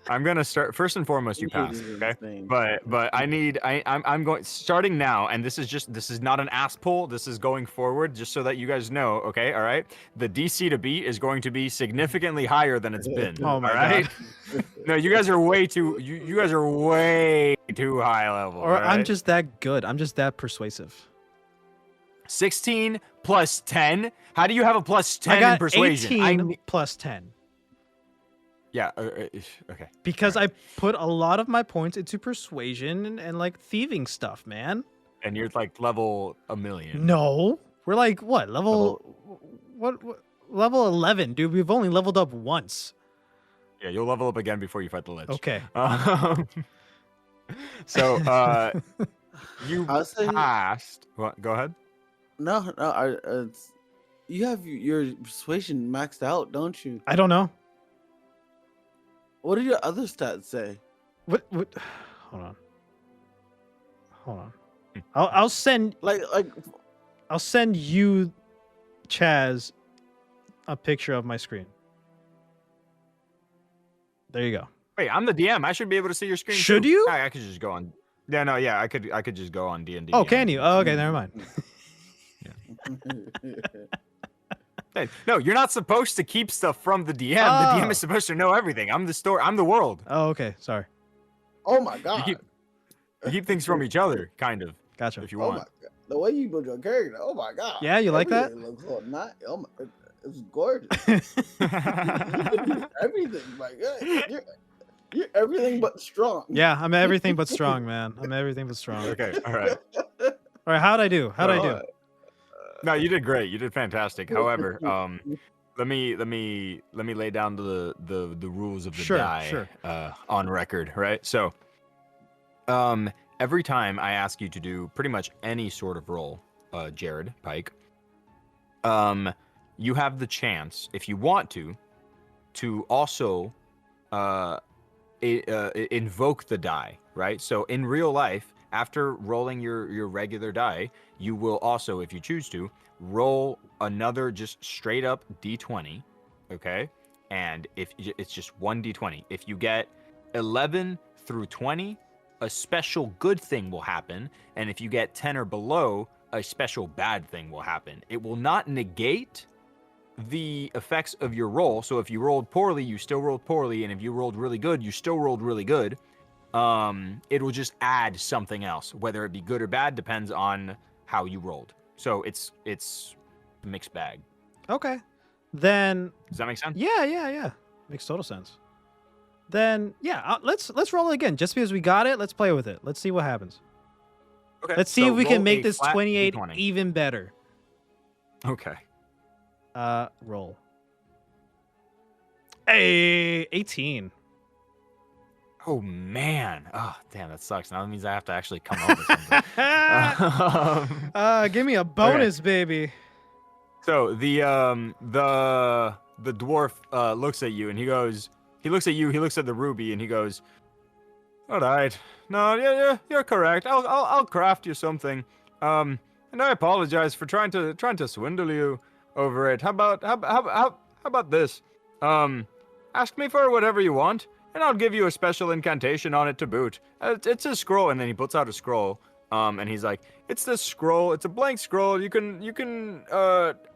Speaker 2: I'm gonna start first and foremost. You pass, okay? But I'm going starting now, and this is not an ass pull. This is going forward, just so that you guys know, okay? All right. The DC to beat is going to be significantly higher than it's been.
Speaker 1: Oh my
Speaker 2: all right?
Speaker 1: god.
Speaker 2: No, you guys are way too. You guys are way too high level.
Speaker 1: Or
Speaker 2: all
Speaker 1: I'm
Speaker 2: right?
Speaker 1: just that good. I'm just that persuasive.
Speaker 2: 16 plus 10. How do you have a plus 10
Speaker 1: I got
Speaker 2: in persuasion?
Speaker 1: 18 plus 10.
Speaker 2: Yeah. Okay.
Speaker 1: Because I put a lot of my points into persuasion and like thieving stuff, man.
Speaker 2: And you're like level 1,000,000.
Speaker 1: No, we're like what what level 11, dude. We've only leveled up once.
Speaker 2: Yeah, you'll level up again before you fight the Lich.
Speaker 1: Okay.
Speaker 2: So you
Speaker 3: I'll say-
Speaker 2: passed. What? Go ahead.
Speaker 3: No, you have your persuasion maxed out, don't you?
Speaker 1: I don't know.
Speaker 3: What do your other stats say?
Speaker 1: What? Hold on. I'll send I'll send you, Chaz, a picture of my screen. There you go.
Speaker 2: Wait, I'm the DM. I should be able to see your screen.
Speaker 1: Should
Speaker 2: too.
Speaker 1: you?
Speaker 2: I could just go on. Yeah, no, yeah, I could just go on D&D.
Speaker 1: Oh, can you? Oh, okay, never mind.
Speaker 2: Hey, no, you're not supposed to keep stuff from the DM.
Speaker 1: Oh.
Speaker 2: The DM is supposed to know everything. I'm the store. I'm the world.
Speaker 1: Oh, okay. Sorry.
Speaker 3: Oh my god!
Speaker 2: You keep things from each other, kind of,
Speaker 1: Gotcha.
Speaker 2: if you
Speaker 3: Oh
Speaker 2: want.
Speaker 3: my god! The way you build your character. Oh my god!
Speaker 1: Yeah, you like that?
Speaker 3: Everything looks so nice. Oh my, it's gorgeous. You can do everything, my god. You're everything but strong.
Speaker 1: Yeah, I'm everything but strong, man. I'm everything but strong.
Speaker 2: Okay, all right.
Speaker 1: All right, how'd I do? How'd I do?
Speaker 2: No, you did great. You did fantastic. However, let me lay down the rules of the
Speaker 1: Sure,
Speaker 2: die
Speaker 1: sure.
Speaker 2: On record, right? So, every time I ask you to do pretty much any sort of roll, Jared Pike, you have the chance, if you want to also invoke the die, right? So in real life, after rolling your regular die, you will also, if you choose to, roll another just straight up d20, okay? And if it's just one d20, if you get 11 through 20, a special good thing will happen, and if you get 10 or below, a special bad thing will happen. It will not negate the effects of your roll. So if you rolled poorly, you still rolled poorly, and if you rolled really good, you still rolled really good. It will just add something else, whether it be good or bad, depends on how you rolled. So it's a mixed bag.
Speaker 1: Okay. Then
Speaker 2: Does that make sense?
Speaker 1: yeah. Makes total sense. Then let's roll it again. Just because we got it, let's play with it. Let's see what happens.
Speaker 2: Okay.
Speaker 1: Let's see
Speaker 2: so
Speaker 1: if we can
Speaker 2: roll
Speaker 1: make
Speaker 2: a
Speaker 1: this
Speaker 2: flat
Speaker 1: 28
Speaker 2: D20.
Speaker 1: even better.
Speaker 2: Okay.
Speaker 1: Roll. Hey, 18.
Speaker 2: Oh man. Oh damn, that sucks. Now that means I have to actually come up with something.
Speaker 1: Give me a bonus, baby.
Speaker 2: So the dwarf looks at you and he looks at you, he looks at the ruby and he goes, "All right. No, yeah, you're correct. I'll craft you something. And I apologize for trying to swindle you over it. How about this? Ask me for whatever you want, and I'll give you a special incantation on it to boot. It's a scroll." And then he puts out a scroll. And he's like, "It's this scroll. It's a blank scroll. You can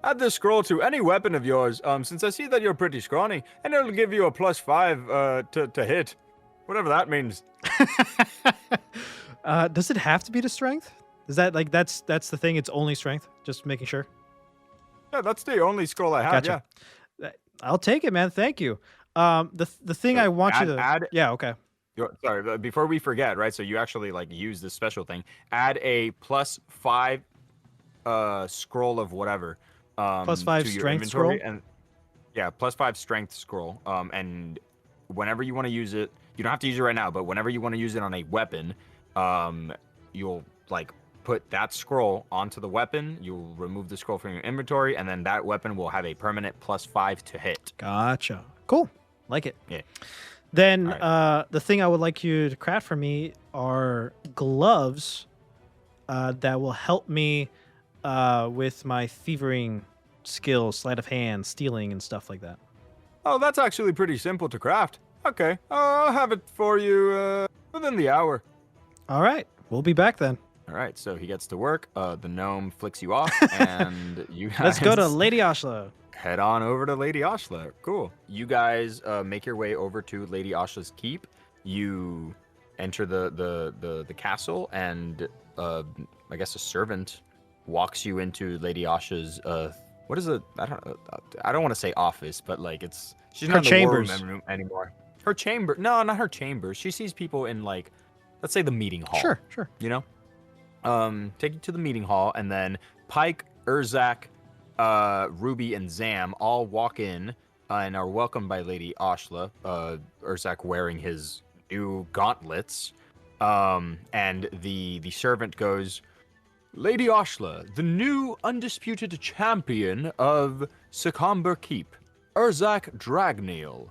Speaker 2: add this scroll to any weapon of yours. Since I see that you're pretty scrawny, and it'll give you a +5 to hit, whatever that means."
Speaker 1: Does it have to be to strength? Is that that's the thing? It's only strength. Just making sure.
Speaker 2: Yeah, that's the only scroll I have.
Speaker 1: Gotcha.
Speaker 2: Yeah.
Speaker 1: I'll take it, man. Thank you. The thing
Speaker 2: So
Speaker 1: I want you to
Speaker 2: add.
Speaker 1: Yeah. Okay.
Speaker 2: Sorry, but before we forget, right? So you actually use this special thing. Add a +5 scroll of whatever.
Speaker 1: +5
Speaker 2: to your
Speaker 1: strength
Speaker 2: inventory,
Speaker 1: scroll?
Speaker 2: and yeah, +5 strength scroll. And whenever you want to use it, you don't have to use it right now, but whenever you want to use it on a weapon, you'll put that scroll onto the weapon. You'll remove the scroll from your inventory, and then that weapon will have a permanent +5 to hit.
Speaker 1: Gotcha. Cool. Like it.
Speaker 2: Yeah.
Speaker 1: Then
Speaker 2: All
Speaker 1: the thing I would like you to craft for me are gloves that will help me with my thieving skills, sleight of hand, stealing, and stuff like that.
Speaker 2: Oh, that's actually pretty simple to craft. Okay, I'll have it for you within the hour.
Speaker 1: All right. We'll be back then.
Speaker 2: All right, so he gets to work. The gnome flicks you off, and you guys
Speaker 1: Let's go to Lady Ashla.
Speaker 2: head on over to Lady Ashla. Cool. You guys make your way over to Lady Ashla's keep. You enter the castle, and I guess a servant walks you into Lady Ashla's what is it? I don't want to say office, but she's
Speaker 1: Her
Speaker 2: not in the
Speaker 1: chambers.
Speaker 2: war room anymore. Her chamber? No, not her chambers. She sees people in let's say the meeting hall.
Speaker 1: Sure.
Speaker 2: You know, take you to the meeting hall, and then Pike, Urzak, Ruby, and Zam all walk in and are welcomed by Lady Ashla. Urzak wearing his new gauntlets, and the servant goes, "Lady Ashla, the new undisputed champion of Secomber Keep, Urzak Dragneel."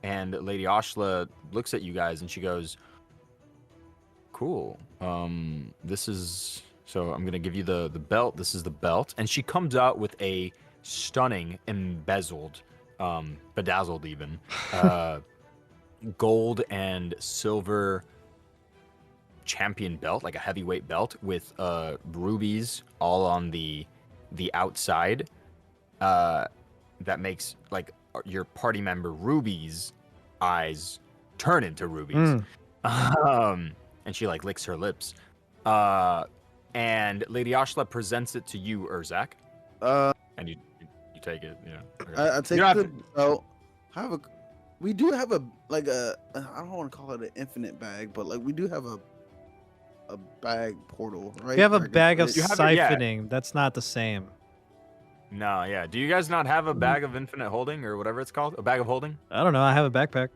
Speaker 2: And Lady Ashla looks at you guys and she goes, "Cool. This is, so I'm gonna give you the belt. This is the belt." And she comes out with a stunning, embezzled, bedazzled even, gold and silver champion belt, like a heavyweight belt with rubies all on the outside. That makes your party member Ruby's eyes turn into rubies. And she licks her lips. And Lady Ashla presents it to you, Urzak. And you take it. Yeah. Okay.
Speaker 3: I take the belt. We do have a I don't want to call it an infinite bag, but we do have a bag portal, right?
Speaker 1: You have a
Speaker 3: Where I can
Speaker 1: bag of
Speaker 3: put it-
Speaker 1: siphoning. That's not the same.
Speaker 2: No, yeah. Do you guys not have a bag of infinite holding or whatever it's called? A bag of holding?
Speaker 1: I don't know. I have a backpack.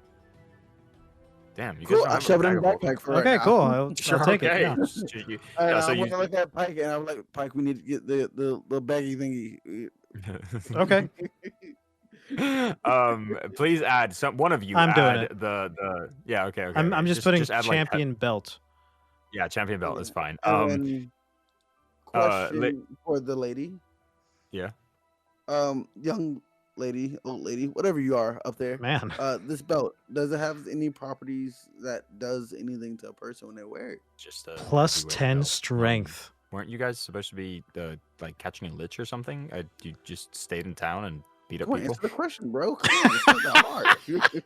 Speaker 2: Damn, you guys
Speaker 3: Cool.
Speaker 2: don't
Speaker 3: I
Speaker 2: have
Speaker 3: shove
Speaker 2: a
Speaker 3: it in
Speaker 2: bag
Speaker 3: the
Speaker 2: of holding.
Speaker 3: backpack for
Speaker 1: Okay,
Speaker 3: right now.
Speaker 1: cool. I'll take
Speaker 2: okay.
Speaker 1: it. Yeah.
Speaker 3: And
Speaker 2: so
Speaker 3: I
Speaker 2: you
Speaker 3: want to look at Pike, and I'm like, "Pike, we need to get the baggy thingy."
Speaker 1: Okay.
Speaker 2: Please add one of you.
Speaker 1: I'm doing
Speaker 2: add
Speaker 1: it.
Speaker 2: the yeah. Okay.
Speaker 1: I'm just putting
Speaker 2: add like
Speaker 1: champion belt.
Speaker 2: yeah, champion belt is fine.
Speaker 3: And then
Speaker 2: uh,
Speaker 3: question for the lady.
Speaker 2: yeah.
Speaker 3: Young lady, old lady, whatever you are up there.
Speaker 1: Man.
Speaker 3: This belt, does it have any properties that does anything to a person when they wear it?
Speaker 2: Just
Speaker 1: Plus
Speaker 2: heavyweight
Speaker 1: 10
Speaker 2: belt.
Speaker 1: strength.
Speaker 2: Weren't you guys supposed to be like catching a lich or something? You just stayed in town and beat up
Speaker 3: Come on,
Speaker 2: people.
Speaker 3: answer the question, bro. Come on, it's not that hard.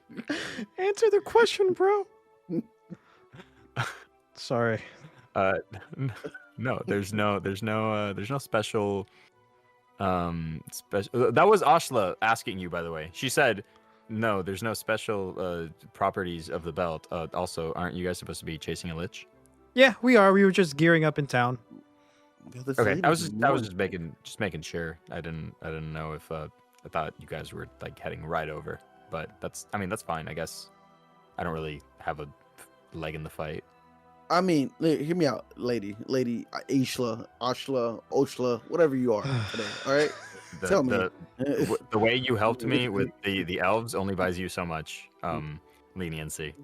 Speaker 1: Answer the question, bro. Sorry.
Speaker 2: No, there's no special special. That was Ashla asking you, by the way. She said, "No, there's no special properties of the belt." Also, aren't you guys supposed to be chasing a lich?
Speaker 1: Yeah, we are. We were just gearing up in town.
Speaker 3: This
Speaker 2: Okay, I
Speaker 3: lady's
Speaker 2: was
Speaker 3: annoying.
Speaker 2: just making sure. I didn't know if I thought you guys were like heading right over, but that's fine. I guess I don't really have a leg in the fight.
Speaker 3: I mean, hear me out, lady, Ashla, Oshla, whatever you are today. All right, tell me.
Speaker 2: The way you helped me with the elves only buys you so much leniency.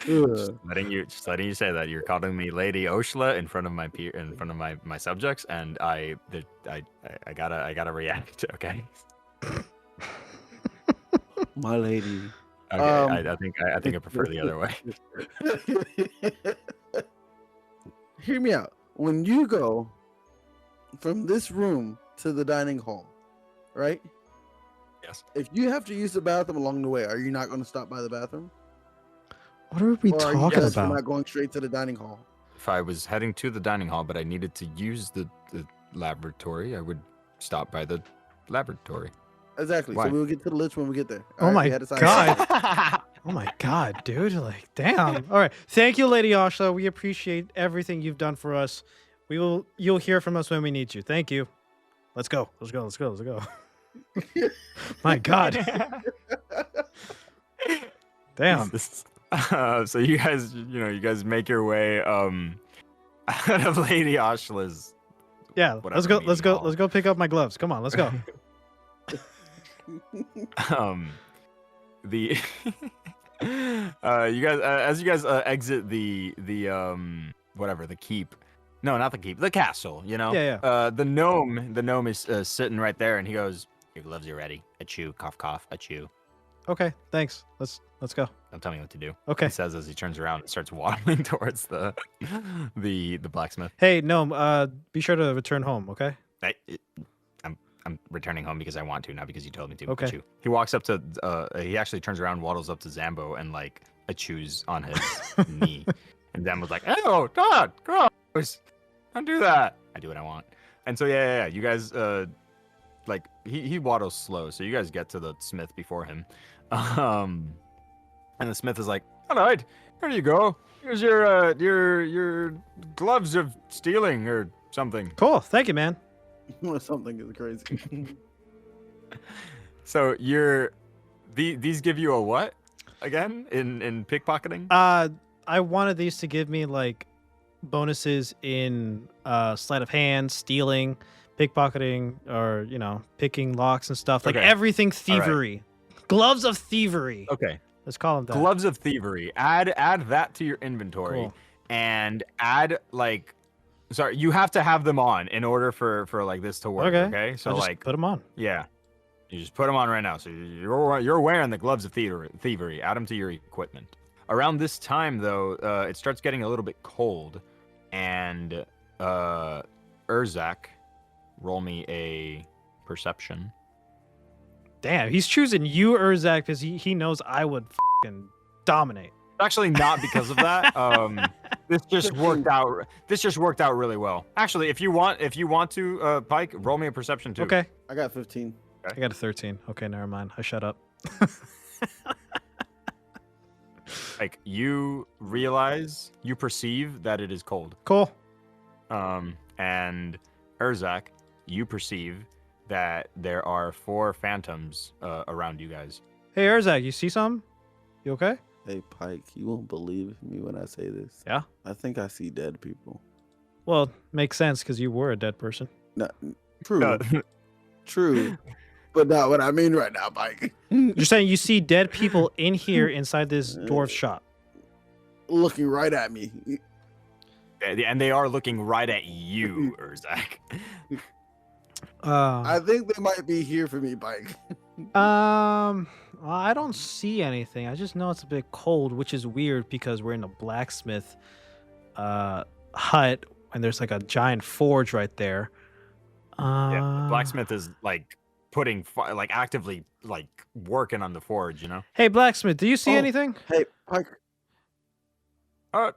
Speaker 2: Just letting you say that you're calling me Lady Oshla in front of my subjects, and I gotta react. Okay.
Speaker 3: My lady.
Speaker 2: Okay. I think I prefer the other way.
Speaker 3: Hear me out. When you go from this room to the dining hall, right?
Speaker 2: Yes.
Speaker 3: If you have to use the bathroom along the way, are you not going to stop by the bathroom?
Speaker 1: What are we
Speaker 3: Or are you
Speaker 1: talking
Speaker 3: just
Speaker 1: about?
Speaker 3: not going straight to the dining hall?
Speaker 2: If I was heading to the dining hall, but I needed to use the laboratory, I would stop by the laboratory.
Speaker 3: Exactly.
Speaker 2: Why?
Speaker 3: So we'll get to the list when we get there.
Speaker 1: Oh
Speaker 3: All
Speaker 1: my
Speaker 3: we had to sign
Speaker 1: God.
Speaker 3: off.
Speaker 1: Oh my God, dude. Like, damn. All right. Thank you, Lady Ashla. We appreciate everything you've done for us. You'll hear from us when we need you. Thank you. Let's go. Let's go. Let's go. Let's go. My God. Damn.
Speaker 2: So you guys make your way out of Lady Ashla's.
Speaker 1: Yeah.
Speaker 2: whatever
Speaker 1: Let's go.
Speaker 2: meeting
Speaker 1: Let's go.
Speaker 2: hall.
Speaker 1: Let's go pick up my gloves. Come on. Let's go.
Speaker 2: The you guys as you guys exit the whatever, the keep. No, not the keep, the castle,
Speaker 1: Yeah.
Speaker 2: the gnome is sitting right there, and he goes, "Your gloves are ready. Achoo, cough cough, achoo."
Speaker 1: Okay. Thanks. Let's go.
Speaker 2: Don't tell me what to do.
Speaker 1: Okay.
Speaker 2: He says as he turns around and starts waddling towards the blacksmith.
Speaker 1: Hey, no. Be sure to return home. Okay.
Speaker 2: I'm returning home because I want to, not because you told me to.
Speaker 1: Okay.
Speaker 2: Achoo. He walks up to he actually turns around, waddles up to Zambo, and like achoos on his knee. And Zambo's like, "Oh God, gross! Don't do that." I do what I want. And so yeah. You guys like he waddles slow, so you guys get to the smith before him. And the smith is like, "All right, here you go. Here's your gloves of stealing or something."
Speaker 1: Cool. Thank you, man.
Speaker 3: Something is crazy.
Speaker 2: So these give you a what again in pickpocketing?
Speaker 1: I wanted these to give me like bonuses in sleight of hand, stealing, pickpocketing, or picking locks and stuff. Like
Speaker 2: Okay.
Speaker 1: everything
Speaker 2: All right.
Speaker 1: thievery. Gloves of thievery.
Speaker 2: Okay.
Speaker 1: Let's call them that.
Speaker 2: Gloves of thievery. Add that to your inventory.
Speaker 1: Cool.
Speaker 2: And add like, sorry, you have to have them on in order for like this to work. Okay. So
Speaker 1: I'll just
Speaker 2: like,
Speaker 1: put them on.
Speaker 2: yeah, you just put them on right now. So you're wearing the gloves of thievery. Add them to your equipment. Around this time though, it starts getting a little bit cold, and Urzak, roll me a perception.
Speaker 1: Damn, he's choosing you, Urzak, because he knows I would fucking dominate.
Speaker 2: Actually, not because of that. This just worked out. This just worked out really well. Actually, if you want to, Pike, roll me a perception too.
Speaker 3: I
Speaker 1: Okay.
Speaker 3: got 15.
Speaker 1: I got a 13. Okay, never mind. I shut up.
Speaker 2: Like you perceive that it is cold.
Speaker 1: Cool.
Speaker 2: And Urzak, you perceive that there are 4 phantoms around you guys.
Speaker 1: Hey, Urzak, you see something? You okay?
Speaker 3: Hey, Pike, you won't believe me when I say this.
Speaker 1: Yeah?
Speaker 3: I think I see dead people.
Speaker 1: Well, makes sense because you were a dead person.
Speaker 3: No, true. True. but not what I mean right now, Mike.
Speaker 1: You're saying you see dead people in here inside this dwarf shop.
Speaker 3: Looking right at me.
Speaker 2: And they are looking right at you, Urzak.
Speaker 3: I think they might be here for me, Mike.
Speaker 1: Well, I don't see anything. I just know it's a bit cold, which is weird because we're in a blacksmith hut and there's like a giant forge right there.
Speaker 2: Yeah, the blacksmith is like putting like actively like working on the forge, you know.
Speaker 1: Hey, blacksmith, do you see
Speaker 3: Oh.
Speaker 1: anything?
Speaker 3: Hey, Mike.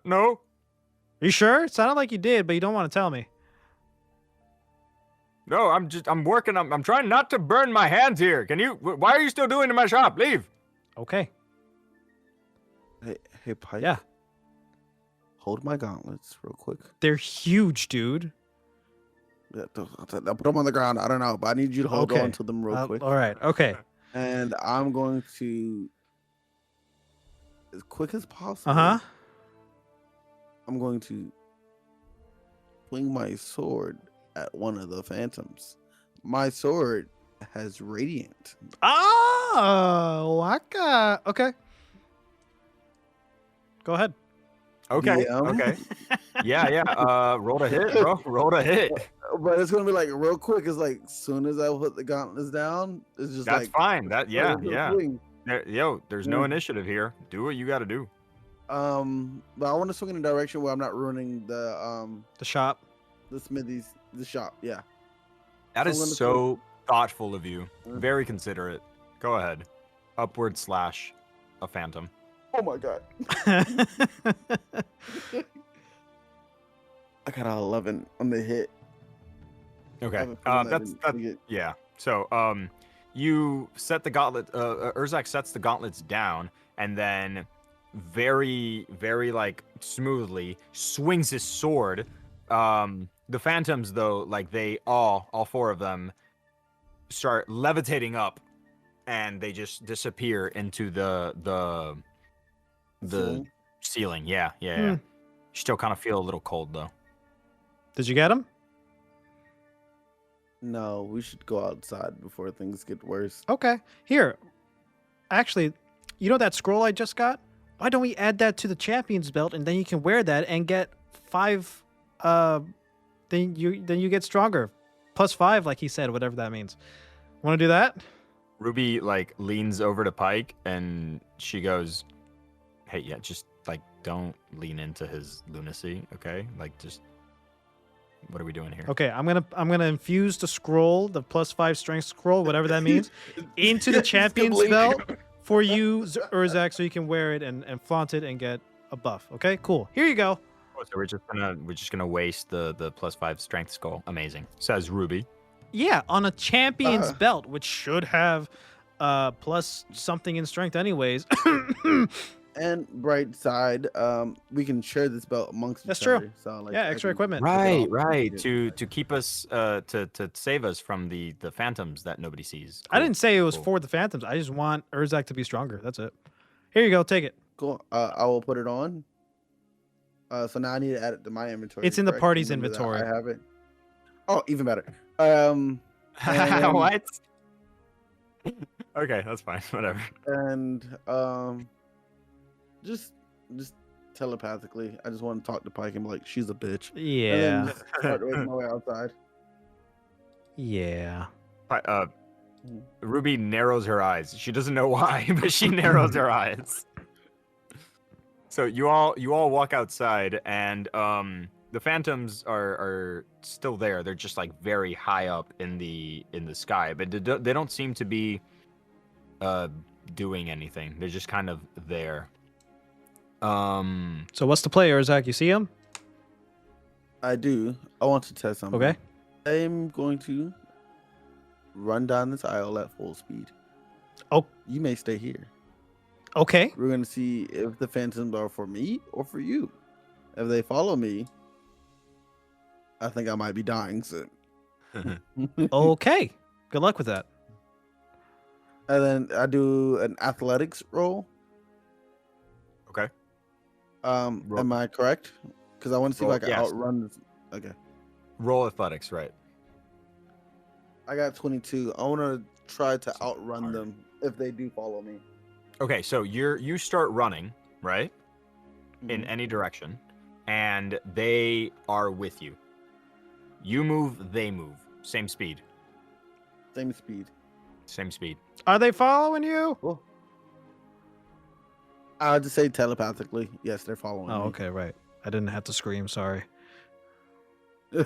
Speaker 2: No.
Speaker 1: Are you sure? It sounded like you did, but you don't want to tell me.
Speaker 2: No, I'm working. I'm trying not to burn my hands here. Why are you still doing in my shop? Leave.
Speaker 1: Okay.
Speaker 3: Hey, Pike.
Speaker 1: Yeah.
Speaker 3: Hold my gauntlets real quick.
Speaker 1: They're huge, dude.
Speaker 3: Yeah, I'll put them on the ground. I don't know, but I need you to hold
Speaker 1: Okay.
Speaker 3: on to them real quick.
Speaker 1: All right. Okay.
Speaker 3: And I'm going to, as quick as possible.
Speaker 1: Uh-huh.
Speaker 3: I'm going to swing my sword at one of the phantoms. My sword has radiant.
Speaker 1: Oh, okay. Go ahead.
Speaker 2: Okay.
Speaker 3: Yeah.
Speaker 2: Okay. Yeah. Roll to hit, bro. Roll to hit.
Speaker 3: But it's gonna be like real quick. It's like soon as I put the gauntlets down, it's just
Speaker 2: That's
Speaker 3: like
Speaker 2: fine. Yeah.
Speaker 3: swing.
Speaker 2: There's no initiative here. Do what you got to do.
Speaker 3: But I want to swing in a direction where I'm not ruining
Speaker 1: The shop.
Speaker 3: the smithies, the shop. Yeah.
Speaker 2: That
Speaker 3: So
Speaker 2: is
Speaker 3: I'm gonna
Speaker 2: so thoughtful of you.
Speaker 3: Mhm.
Speaker 2: Very considerate. Go ahead. Upward slash a phantom.
Speaker 3: Oh my god. I got a 11 on the hit. I
Speaker 2: Okay.
Speaker 3: have a feeling
Speaker 2: That's
Speaker 3: I didn't get-
Speaker 2: yeah. So you set the gauntlet. Urzak sets the gauntlets down, and then very, very like smoothly swings his sword. The phantoms, though, like they all four of them, start levitating up, and they just disappear into the ceiling. Yeah. You still kind of feel a little cold though.
Speaker 1: Did you get him?
Speaker 3: No, we should go outside before things get worse.
Speaker 1: Okay. Here. Actually, you know that scroll I just got? Why don't we add that to the champion's belt and then you can wear that and get 5 then you get stronger. +5 like he said, whatever that means. Want to do that?
Speaker 2: Ruby like leans over to Pike and she goes, "Hey, yeah, just like don't lean into his lunacy, okay? Like just what are we doing here?"
Speaker 1: Okay, I'm gonna infuse the scroll, the +5 strength scroll, whatever that means, into the champion's belt for you, Urzak, so you can wear it and flaunt it and get a buff. Okay, cool. Here you go.
Speaker 2: Oh, so we're just gonna waste the +5 strength skull. Amazing, says Ruby.
Speaker 1: Yeah, on a champion's
Speaker 3: Ah.
Speaker 1: belt, which should have plus something in strength anyways.
Speaker 3: And bright side, we can share this belt amongst
Speaker 1: That's
Speaker 3: each
Speaker 1: true.
Speaker 3: other. So like
Speaker 1: Yeah, extra equipment.
Speaker 2: Right,
Speaker 3: all-
Speaker 2: right.
Speaker 3: Yeah.
Speaker 2: To keep us to save us from the phantoms that nobody sees.
Speaker 1: I didn't say it was
Speaker 2: Cool.
Speaker 1: for the phantoms. I just want Urzak to be stronger. That's it. Here you go. Take it.
Speaker 3: Cool. I will put it on. So now I need to add it to my inventory.
Speaker 1: It's in the
Speaker 3: correct?
Speaker 1: party's
Speaker 3: Remember that
Speaker 1: inventory.
Speaker 3: I have it. Oh, even better. And-
Speaker 2: What? Okay, that's fine. Whatever.
Speaker 3: and just telepathically, I just want to talk to Pike and be like, she's a bitch. And
Speaker 1: Yeah.
Speaker 3: then just start making my way outside.
Speaker 1: Yeah.
Speaker 2: Ruby narrows her eyes. She doesn't know why, but she narrows her eyes. So you all walk outside, and the phantoms are still there. They're just like very high up in the sky, but they don't seem to be doing anything. They're just kind of there.
Speaker 1: So what's the play, Urzak? You see him?
Speaker 3: I do. I want to test something.
Speaker 1: Okay.
Speaker 3: I'm going to run down this aisle at full speed.
Speaker 1: Oh.
Speaker 3: You may stay here.
Speaker 1: Okay.
Speaker 3: We're going to see if the phantoms are for me or for you. If they follow me, I think I might be dying soon.
Speaker 1: Okay. Good luck with that.
Speaker 3: And then I do an athletics roll.
Speaker 2: Okay.
Speaker 3: Am I correct? Because I want to see
Speaker 2: Roll,
Speaker 3: if I can
Speaker 2: yes.
Speaker 3: outrun this. Okay.
Speaker 2: Roll athletics, right?
Speaker 3: I got 22. I want to try to outrun them if they do follow me.
Speaker 2: Okay, so you start running, right? In
Speaker 3: Mhm.
Speaker 2: any direction, and they are with you. You move, they move. Same speed.
Speaker 3: Same speed.
Speaker 2: Same speed.
Speaker 1: Are they following you?
Speaker 3: Cool. I'll just say telepathically. Yes, they're following
Speaker 1: Oh,
Speaker 3: me.
Speaker 1: okay, right. I didn't have to scream. Sorry.
Speaker 2: Yeah,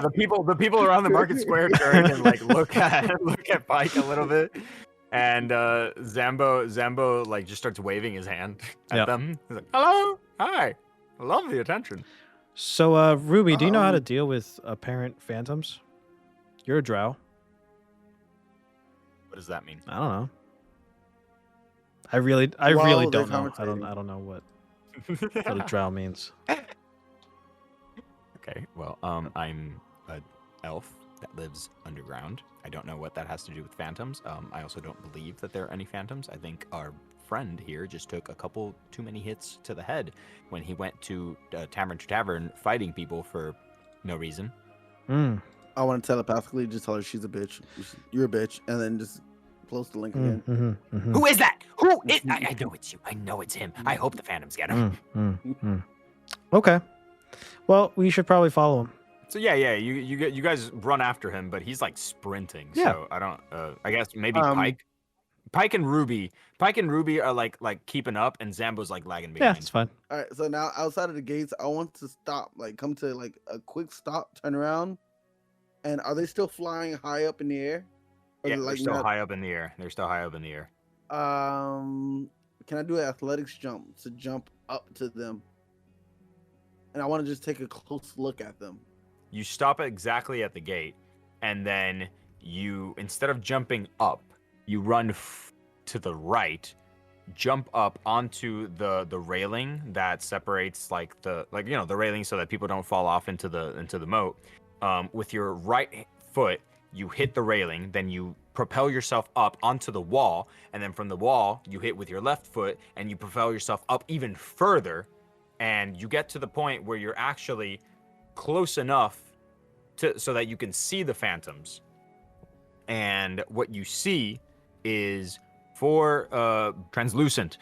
Speaker 2: the people around the market square turn and like look at Pike a little bit, and Zambo like just starts waving his hand at
Speaker 1: Yep.
Speaker 2: them. He's like, "Hello, hi, I love the attention."
Speaker 1: So, Ruby, do you know how to
Speaker 3: Um,
Speaker 1: deal with apparent phantoms? You're a drow.
Speaker 2: What does that mean?
Speaker 1: I don't know. I really
Speaker 3: While they're
Speaker 1: don't know. I
Speaker 3: conversating.
Speaker 1: don't know what a drow means.
Speaker 2: Okay, well, I'm an elf that lives underground. I don't know what that has to do with phantoms. I also don't believe that there are any phantoms. I think our friend here just took a couple too many hits to the head when he went to tavern to tavern fighting people for no reason.
Speaker 1: Mm,
Speaker 3: I want to telepathically just tell her she's a bitch. You're a bitch, and then just close the link again.
Speaker 2: Who is that? Who is? I know it's you. I know it's him. I hope the phantoms get him.
Speaker 1: Okay. Well, we should probably follow him.
Speaker 2: So yeah, you guys run after him, but he's like sprinting.
Speaker 1: Yeah.
Speaker 2: So I don't. I guess maybe
Speaker 3: Um,
Speaker 2: Pike and Ruby are like keeping up, and Zambo's like lagging
Speaker 1: Yeah,
Speaker 2: behind.
Speaker 1: it's fine.
Speaker 3: All right, so now outside of the gates, I want to stop, like come to like a quick stop, turn around, and are they still flying high up in the air? Or
Speaker 2: Yeah,
Speaker 3: is it,
Speaker 2: they're
Speaker 3: like
Speaker 2: still
Speaker 3: not-
Speaker 2: high up in the air. They're still high up in the air.
Speaker 3: Can I do an athletics jump to jump up to them? And I want to just take a close look at them.
Speaker 2: You stop exactly at the gate, and then you, instead of jumping up, you run to the right, jump up onto the railing that separates the railing so that people don't fall off into the moat. With your right foot, you hit the railing, then you propel yourself up onto the wall, and then from the wall, you hit with your left foot, and you propel yourself up even further, and you get to the point where you're actually close enough so that you can see the phantoms. And what you see is translucent.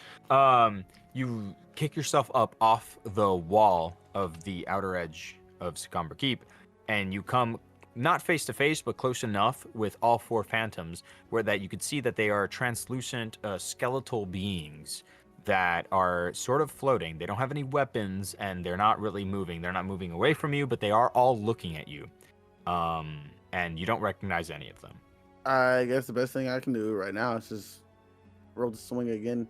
Speaker 2: You kick yourself up off the wall of the outer edge of Sycamber Keep, and you come not face to face, but close enough with all four phantoms where that you could see that they are translucent skeletal beings that are sort of floating. They don't have any weapons, and they're not really moving. They're not moving away from you, but they are all looking at you. And you don't recognize any of them.
Speaker 3: I guess the best thing I can do right now is just roll the swing again.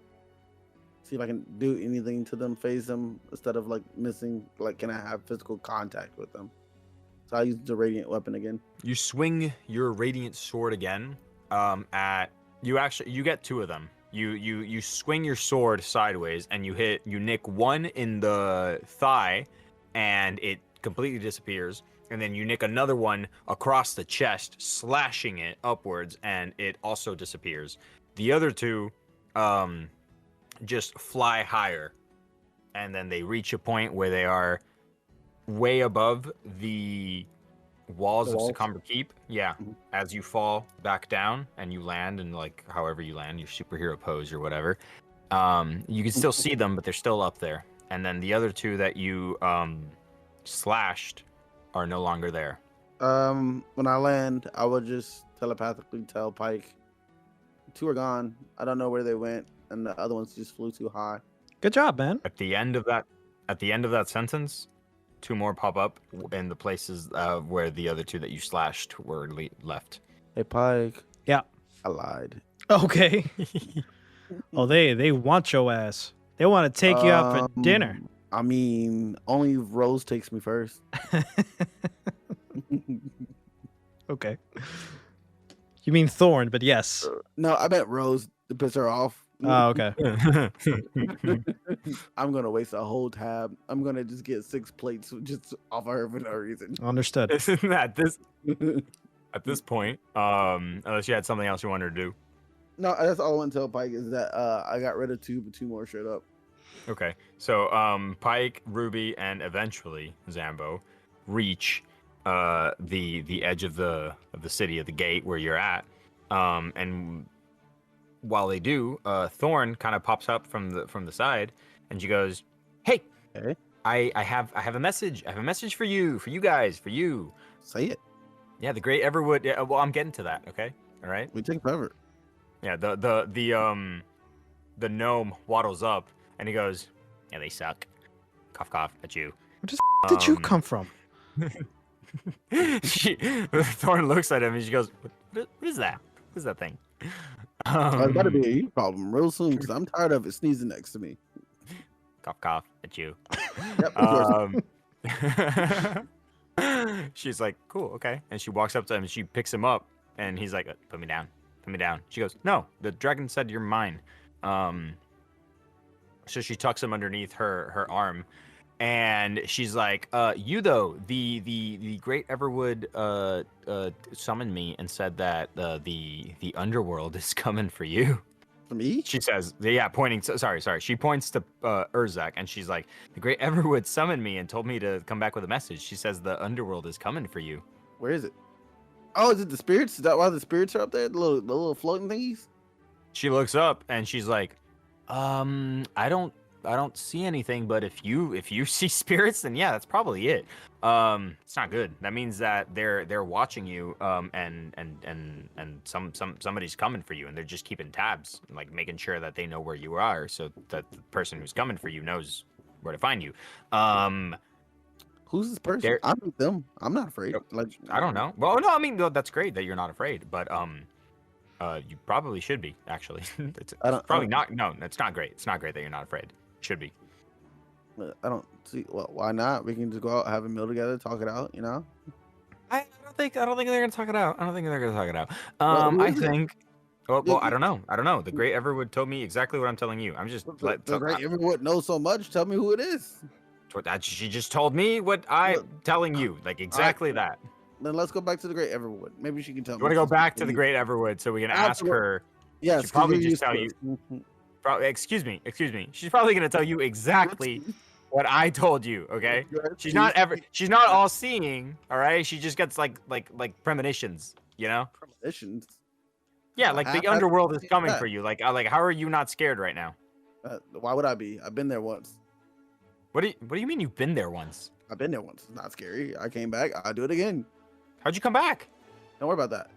Speaker 3: See if I can do anything to them, phase them, instead of like missing. Like, can I have physical contact with them? So I use the radiant weapon again.
Speaker 2: You swing your radiant sword again. You get two of them. You swing your sword sideways, and you nick one in the thigh, and it completely disappears. And then you nick another one across the chest, slashing it upwards, and it also disappears. The other two just fly higher, and then they reach a point where they are way above the walls of Sycamber Keep. Yeah,
Speaker 3: Mhm.
Speaker 2: as you fall back down and you land, and like however you land, your superhero pose or whatever, you can still see them, but they're still up there. And then the other two that you slashed are no longer there.
Speaker 3: When I land, I would just telepathically tell Pike, two are gone. I don't know where they went, and the other ones just flew too high.
Speaker 1: Good job, man.
Speaker 2: At the end of that sentence, two more pop up in the places where the other two that you slashed were left.
Speaker 3: Hey Pike.
Speaker 1: Yeah.
Speaker 3: I lied.
Speaker 1: Okay. Oh, they want your ass. They want to take you out for dinner.
Speaker 3: I mean, only Rose takes me first.
Speaker 1: Okay. You mean Thorn, but yes.
Speaker 3: No, I meant Rose to piss her off.
Speaker 1: Oh, okay.
Speaker 3: I'm gonna waste a whole tab. I'm gonna just get 6 plates just off of her for no reason.
Speaker 1: Understood.
Speaker 2: at this point, unless you had something else you wanted to do.
Speaker 3: No, that's all I want to tell Pike is that I got rid of 2, but 2 more showed up.
Speaker 2: Okay, so Pike, Ruby, and eventually Zambo reach the edge of the city, of the gate where you're at,
Speaker 4: And while they do, Thorn kind of pops up from the side, and she goes, "Hey,
Speaker 3: Okay.
Speaker 4: I have a message. I have a message for you guys, for you."
Speaker 3: Say it.
Speaker 4: Yeah, the Great Everwood. Yeah, well, I'm getting to that. Okay, all right.
Speaker 3: We take forever.
Speaker 4: Yeah, the gnome waddles up, and he goes, "Yeah, they suck." Cough, cough at you.
Speaker 1: Where the did you
Speaker 4: Um,
Speaker 1: come from?
Speaker 4: Thorn looks at him, and she goes, "What is that? What is that thing?"
Speaker 3: It's got to be a you problem real soon because I'm tired of it sneezing next to me.
Speaker 4: Cough, cough at you.
Speaker 3: Yep, it's yours.
Speaker 4: She's like, "Cool, okay," and she walks up to him and she picks him up, and he's like, "Put me down, put me down." She goes, "No, the dragon said you're mine." So she tucks him underneath her arm, and she's like, "You though, the Great Everwood summoned me and said that the underworld is coming for you."
Speaker 3: For me?
Speaker 4: She says, "Yeah," pointing. Sorry. She points to Urzak, and she's like, "The Great Everwood summoned me and told me to come back with a message. She says the underworld is coming for you."
Speaker 3: Where is it? Oh, is it the spirits? Is that why the spirits are up there? The little floating thingies?
Speaker 4: She looks up and she's like, I don't see anything, but if you see spirits, then yeah, that's probably it. It's not good. That means that they're watching you, and somebody's coming for you, and they're just keeping tabs, like making sure that they know where you are, so that the person who's coming for you knows where to find you.
Speaker 3: Who's this person?
Speaker 4: There-
Speaker 3: I'm with them. I'm not afraid. Like
Speaker 4: I don't know. Well, no, I mean that's great that you're not afraid, but you probably should be actually. It's probably not. No, it's not great. It's not great that you're not afraid. Should be.
Speaker 3: I don't see. Well, why not? We can just go out, have a meal together, talk it out. You know.
Speaker 4: I don't think they're gonna talk it out. I don't think they're gonna talk it out.
Speaker 3: who
Speaker 4: I
Speaker 3: is it?
Speaker 4: think. Well,
Speaker 3: Yeah,
Speaker 4: I don't know. I don't know. The Great Everwood told me exactly what I'm telling you. I'm just
Speaker 3: Everyone knows so much. Tell me who it is.
Speaker 4: she just told me what I'm
Speaker 3: Look,
Speaker 4: telling you, like exactly that.
Speaker 3: Then let's go back to the Great Everwood. Maybe she can tell
Speaker 4: You
Speaker 3: me.
Speaker 4: want to go
Speaker 3: she's
Speaker 4: back to
Speaker 3: telling
Speaker 4: the
Speaker 3: you.
Speaker 4: Great Everwood so we can ask
Speaker 3: Absolutely.
Speaker 4: her?
Speaker 3: Yes,
Speaker 4: she'll probably
Speaker 3: 'cause you're
Speaker 4: just tell
Speaker 3: used to it.
Speaker 4: Excuse me. She's probably gonna tell you exactly what I told you. Okay. She's not all seeing. All right. She just gets like premonitions. You know.
Speaker 3: Premonitions.
Speaker 4: Yeah, like the
Speaker 3: How-
Speaker 4: underworld is
Speaker 3: how-
Speaker 4: coming
Speaker 3: that?
Speaker 4: for you. Like how are you not scared right now?
Speaker 3: Why would I be? I've been there once.
Speaker 4: What do you mean you've been there once?
Speaker 3: I've been there once. It's not scary. I came back. I'll do it again.
Speaker 4: How'd you come back?
Speaker 3: Don't worry about that.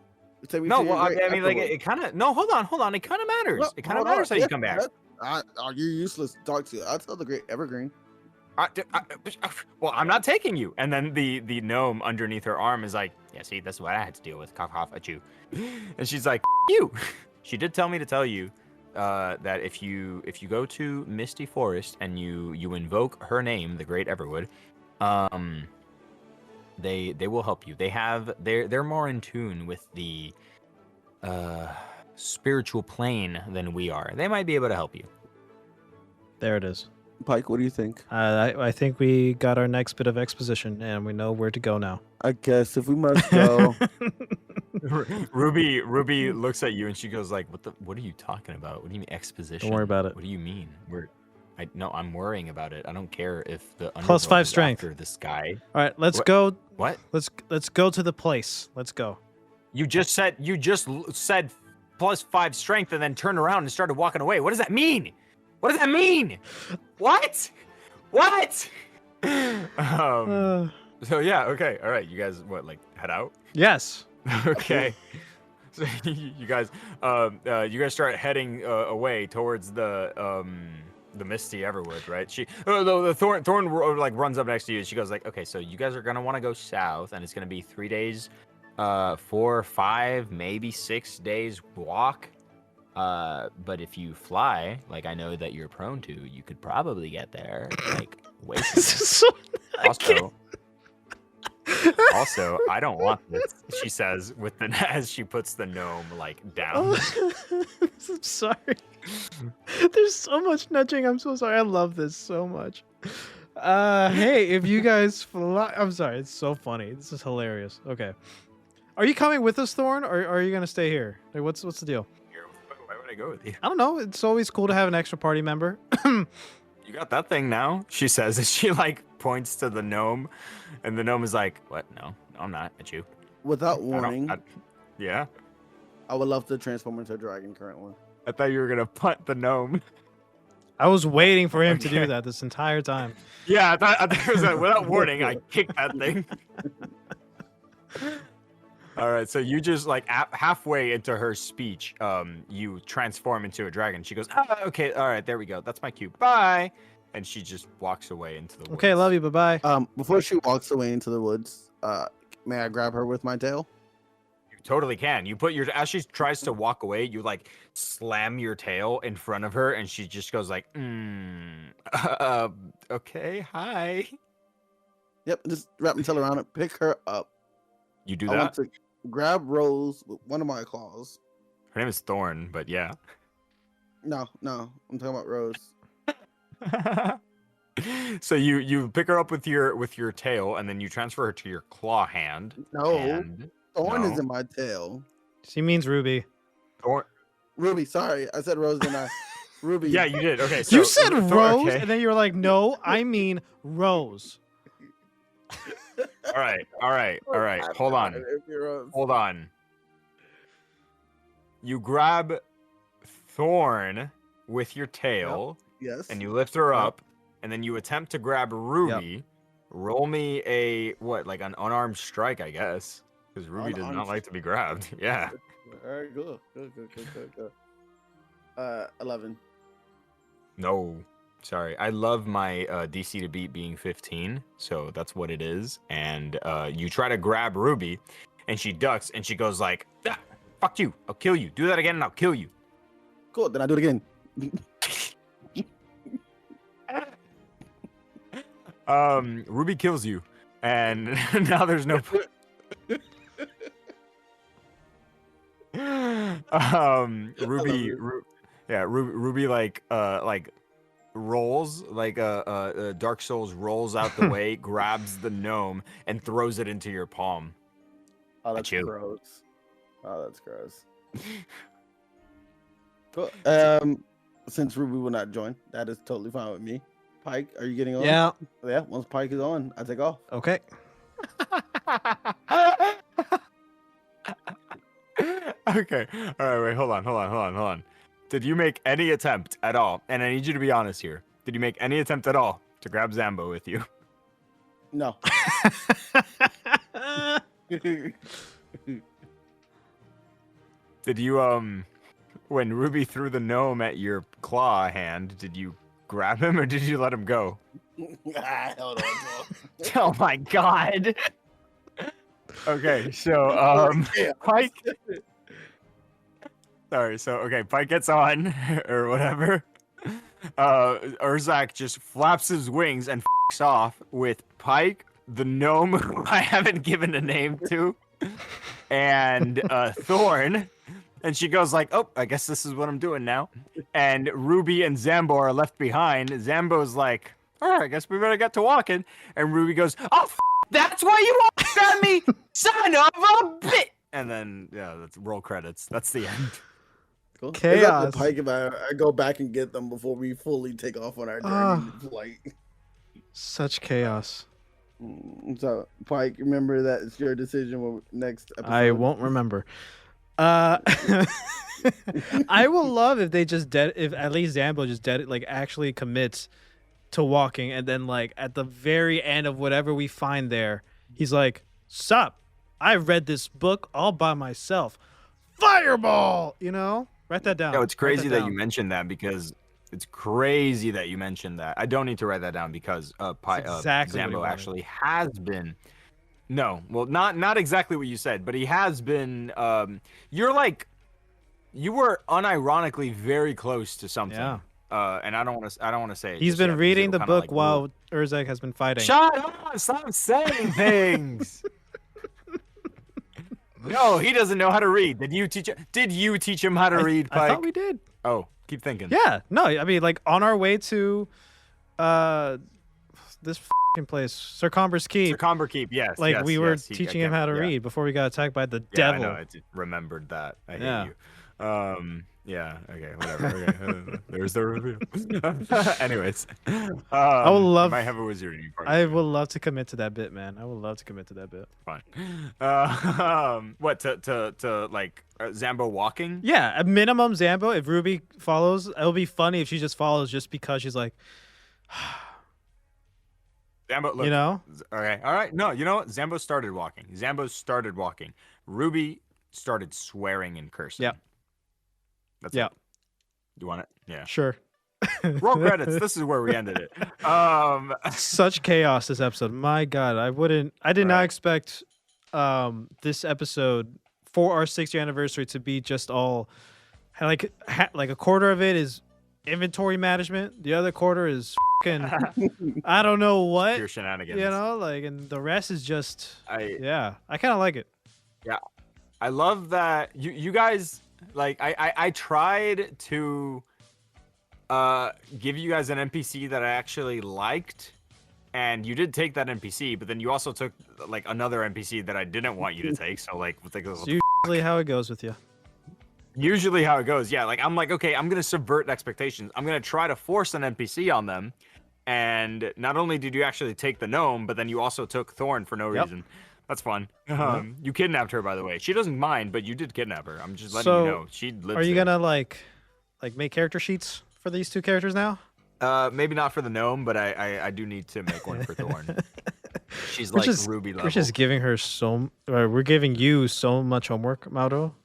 Speaker 3: Take me
Speaker 4: No,
Speaker 3: to your
Speaker 4: well, I
Speaker 3: Great
Speaker 4: mean, like
Speaker 3: Everwood.
Speaker 4: it kind of. No, hold on. It kind of matters.
Speaker 3: Well,
Speaker 4: It kind of
Speaker 3: hold
Speaker 4: matters
Speaker 3: on.
Speaker 4: how you
Speaker 3: Yeah,
Speaker 4: come back.
Speaker 3: You're useless to talk to. I'll tell the Great Evergreen.
Speaker 4: Well, I'm not taking you. And then the gnome underneath her arm is like, "Yeah, see, that's what I had to deal with. Cough, cough at you." And she's like, "You." She did tell me to tell you that if you go to Misty Forest and you invoke her name, the Great Everwood, they will help you. They're more in tune with the spiritual plane than we are. They might be able to help you.
Speaker 1: There it is.
Speaker 3: Pike, what do you think?
Speaker 1: I think we got our next bit of exposition, and we know where to go now.
Speaker 3: I guess if we must go.
Speaker 4: Ruby looks at you and she goes like, "What are you talking about? What do you mean exposition?
Speaker 1: Don't worry about it.
Speaker 4: What do you mean? I'm worrying about it. I don't care if the
Speaker 1: Plus
Speaker 4: underworld
Speaker 1: 5
Speaker 4: is
Speaker 1: strength.
Speaker 4: after this guy."
Speaker 1: All right, let's
Speaker 4: What?
Speaker 1: go.
Speaker 4: What?
Speaker 1: Let's go to the place. Let's go.
Speaker 4: You just said plus 5 strength and then turned around and started walking away. What does that mean? What does that mean? What? What? So yeah, okay, all right. You guys, head out?
Speaker 1: Yes.
Speaker 4: Okay. So you guys start heading away towards the Misty Everwood, right? The Thorn runs up next to you and she goes like, "Okay, so you guys are gonna want to go south, and it's gonna be 3 days, 4, 5, maybe 6 days walk. But if you fly, like I know that you're prone to, you could probably get there like way sooner." Also, I don't want this, she says as she puts the gnome down.
Speaker 1: I'm sorry. There's so much nudging. I'm so sorry. I love this so much. Hey, if you guys fly, I'm sorry. It's so funny. This is hilarious. Okay, are you coming with us, Thorn, or are you gonna stay here? Like, what's the deal?
Speaker 4: Why would I go with you?
Speaker 1: I don't know. It's always cool to have an extra party member.
Speaker 4: You got that thing now, she says as she points to the gnome, and the gnome is like, "What? No, I'm not at you."
Speaker 3: Without
Speaker 4: I don't-
Speaker 3: warning,
Speaker 4: yeah.
Speaker 3: I would love to transform into a dragon currently.
Speaker 4: I thought you were gonna punt the gnome.
Speaker 1: I was waiting for him to do
Speaker 4: Okay.
Speaker 1: that this entire time.
Speaker 4: Yeah, I thought it was like, without warning, I kicked that thing. All right, so you just like halfway into her speech, you transform into a dragon. She goes, okay, all right, there we go. That's my cue. Bye. And she just walks away into the woods.
Speaker 1: Okay, love you. Bye bye.
Speaker 3: Before she walks away into the woods, may I grab her with my tail?
Speaker 4: You totally can. You put as she tries to walk away, you like slam your tail in front of her, and she just goes like, okay, hi.
Speaker 3: Yep, just wrap my tail around it, pick her up.
Speaker 4: You do
Speaker 3: I want
Speaker 4: that.
Speaker 3: to grab Rose with one of my claws.
Speaker 4: Her name is Thorn, but yeah.
Speaker 3: No, I'm talking about Rose.
Speaker 4: So you pick her up with your tail, and then you transfer her to your claw hand.
Speaker 3: No,
Speaker 4: And
Speaker 3: Thorn is
Speaker 4: no.
Speaker 3: in my tail.
Speaker 1: She means Ruby.
Speaker 4: Thorn.
Speaker 3: Ruby, sorry, I said Rose, didn't I? Ruby.
Speaker 4: Yeah, you did. Okay, so
Speaker 1: You said
Speaker 4: Thorn-
Speaker 1: Rose,
Speaker 4: okay.
Speaker 1: and then you were like, "No, I mean Rose."
Speaker 4: All right. Hold on. You grab Thorn with your tail,
Speaker 3: Yes.
Speaker 4: and you lift her up, and then you attempt to grab Ruby. Roll me like an unarmed strike, I guess, because Ruby does
Speaker 3: Unarmed
Speaker 4: not like to be grabbed. Yeah.
Speaker 3: All right, good. 11.
Speaker 4: No. Sorry. I love my DC to beat being 15, so that's what it is. And you try to grab Ruby, and she ducks, and she goes like, fuck you. I'll kill you. Do that again, and I'll kill you.
Speaker 3: Cool, then I do it again.
Speaker 4: Ruby kills you, and now there's no. Ruby, Ruby like rolls like Dark Souls rolls out the way, grabs the gnome, and throws it into your palm.
Speaker 3: Oh, that's
Speaker 4: Achoo.
Speaker 3: gross. Oh, that's gross. Cool. Since Ruby will not join, that is totally fine with me. Pike, are you getting on?
Speaker 1: Yeah.
Speaker 3: Yeah, once Pike is on, I take off.
Speaker 1: Okay.
Speaker 4: Okay. All right. Wait. Hold on. Did you make any attempt at all? And I need you to be honest here. Did you make any attempt at all to grab Zambo with you?
Speaker 3: No.
Speaker 4: Did you when Ruby threw the gnome at your claw hand, did you grab him or did you let him go?
Speaker 3: Hold on.
Speaker 4: Oh my god. Okay, so
Speaker 3: Yeah.
Speaker 4: Pike. Sorry, so okay, Pike gets on or whatever. Urzak just flaps his wings and f***s off with Pike, the gnome who I haven't given a name to, and Thorn. And she goes like, oh, I guess this is what I'm doing now. And Ruby and Zambo are left behind. Zambo's like, all right, I guess we better get to walking. And Ruby goes, oh, that's why you walked at me, son of a bitch. And then, yeah, that's roll credits. That's the end.
Speaker 3: Cool.
Speaker 1: Chaos.
Speaker 3: It's up to Pike if I go back and get them before we fully take off on our journey flight.
Speaker 1: Such chaos.
Speaker 3: So, Pike, remember that it's your decision for next episode.
Speaker 1: I won't remember. I will love if they just if at least Zambo just like actually commits to walking, and then like at the very end of whatever we find there, he's like, "Sup, I read this book all by myself. Fireball!" You know, write that down.
Speaker 4: No, it's
Speaker 1: Write
Speaker 4: crazy that you
Speaker 1: down.
Speaker 4: mentioned that because it's crazy that you mentioned that. I don't need to write that down because
Speaker 1: exactly what he
Speaker 4: Zambo
Speaker 1: wanted.
Speaker 4: actually has been. No, well, not exactly what you said, but he has been. You were unironically very close to something.
Speaker 1: Yeah.
Speaker 4: And I don't want to say it.
Speaker 1: He's
Speaker 4: just
Speaker 1: been
Speaker 4: yet because
Speaker 1: reading
Speaker 4: it'll
Speaker 1: the
Speaker 4: kinda,
Speaker 1: book
Speaker 4: like,
Speaker 1: while Urzak has been fighting.
Speaker 4: Shut up! Stop saying things. No, he doesn't know how to read. Did you teach him how to read,
Speaker 1: I
Speaker 4: Pike?
Speaker 1: thought we did.
Speaker 4: Oh, keep thinking.
Speaker 1: Yeah. No, I mean, like on our way to this fucking place, Sir Comber's Keep.
Speaker 4: Comber Keep, yes.
Speaker 1: Like
Speaker 4: yes,
Speaker 1: we were
Speaker 4: yes,
Speaker 1: teaching him how to read before we got attacked by the devil.
Speaker 4: I know. I remembered that. I hate
Speaker 1: Yeah.
Speaker 4: you. Yeah. Okay. Whatever. Okay. There's the review. Anyways,
Speaker 1: I would love.
Speaker 4: You might have a wizarding party.
Speaker 1: I would love to commit to that bit, man. I would love to commit to that bit.
Speaker 4: Fine. What to like Zambo walking?
Speaker 1: Yeah, at minimum, Zambo. If Ruby follows, it'll be funny if she just follows just because she's like,
Speaker 4: Zambo, look,
Speaker 1: you know.
Speaker 4: Okay. All right. No, you know what? Zambo started walking. Ruby started swearing and cursing.
Speaker 1: Yeah.
Speaker 4: That's
Speaker 1: Yeah.
Speaker 4: it. You want it? Yeah.
Speaker 1: Sure.
Speaker 4: Roll credits. This is where we ended it.
Speaker 1: Such chaos this episode. My God, I did not
Speaker 4: Right.
Speaker 1: expect this episode for our 6-year anniversary to be just all like a quarter of it is inventory management, the other quarter is fucking I don't know what,
Speaker 4: Pure shenanigans.
Speaker 1: you know, like, and the rest is just
Speaker 4: I
Speaker 1: kind of like it.
Speaker 4: I love that you guys like I tried to give you guys an NPC that I actually liked, and you did take that NPC, but then you also took like another NPC that I didn't want you to take. So like,
Speaker 1: It's usually how it goes with you.
Speaker 4: usually how it goes, yeah. Like I'm like, okay, I'm gonna subvert expectations. I'm gonna try to force an NPC on them, and not only did you actually take the gnome, but then you also took Thorn for no
Speaker 1: Yep.
Speaker 4: reason. That's fun. You kidnapped her, by the way. She doesn't mind, but you did kidnap her. I'm just letting
Speaker 1: So,
Speaker 4: you know. She lives
Speaker 1: Are you
Speaker 4: there.
Speaker 1: gonna like make character sheets for these two characters now?
Speaker 4: Maybe not for the gnome, but I do need to make one for Thorn. She's
Speaker 1: We're
Speaker 4: like
Speaker 1: just-
Speaker 4: Ruby level.
Speaker 1: We're just giving her we're giving you so much homework, Mauro.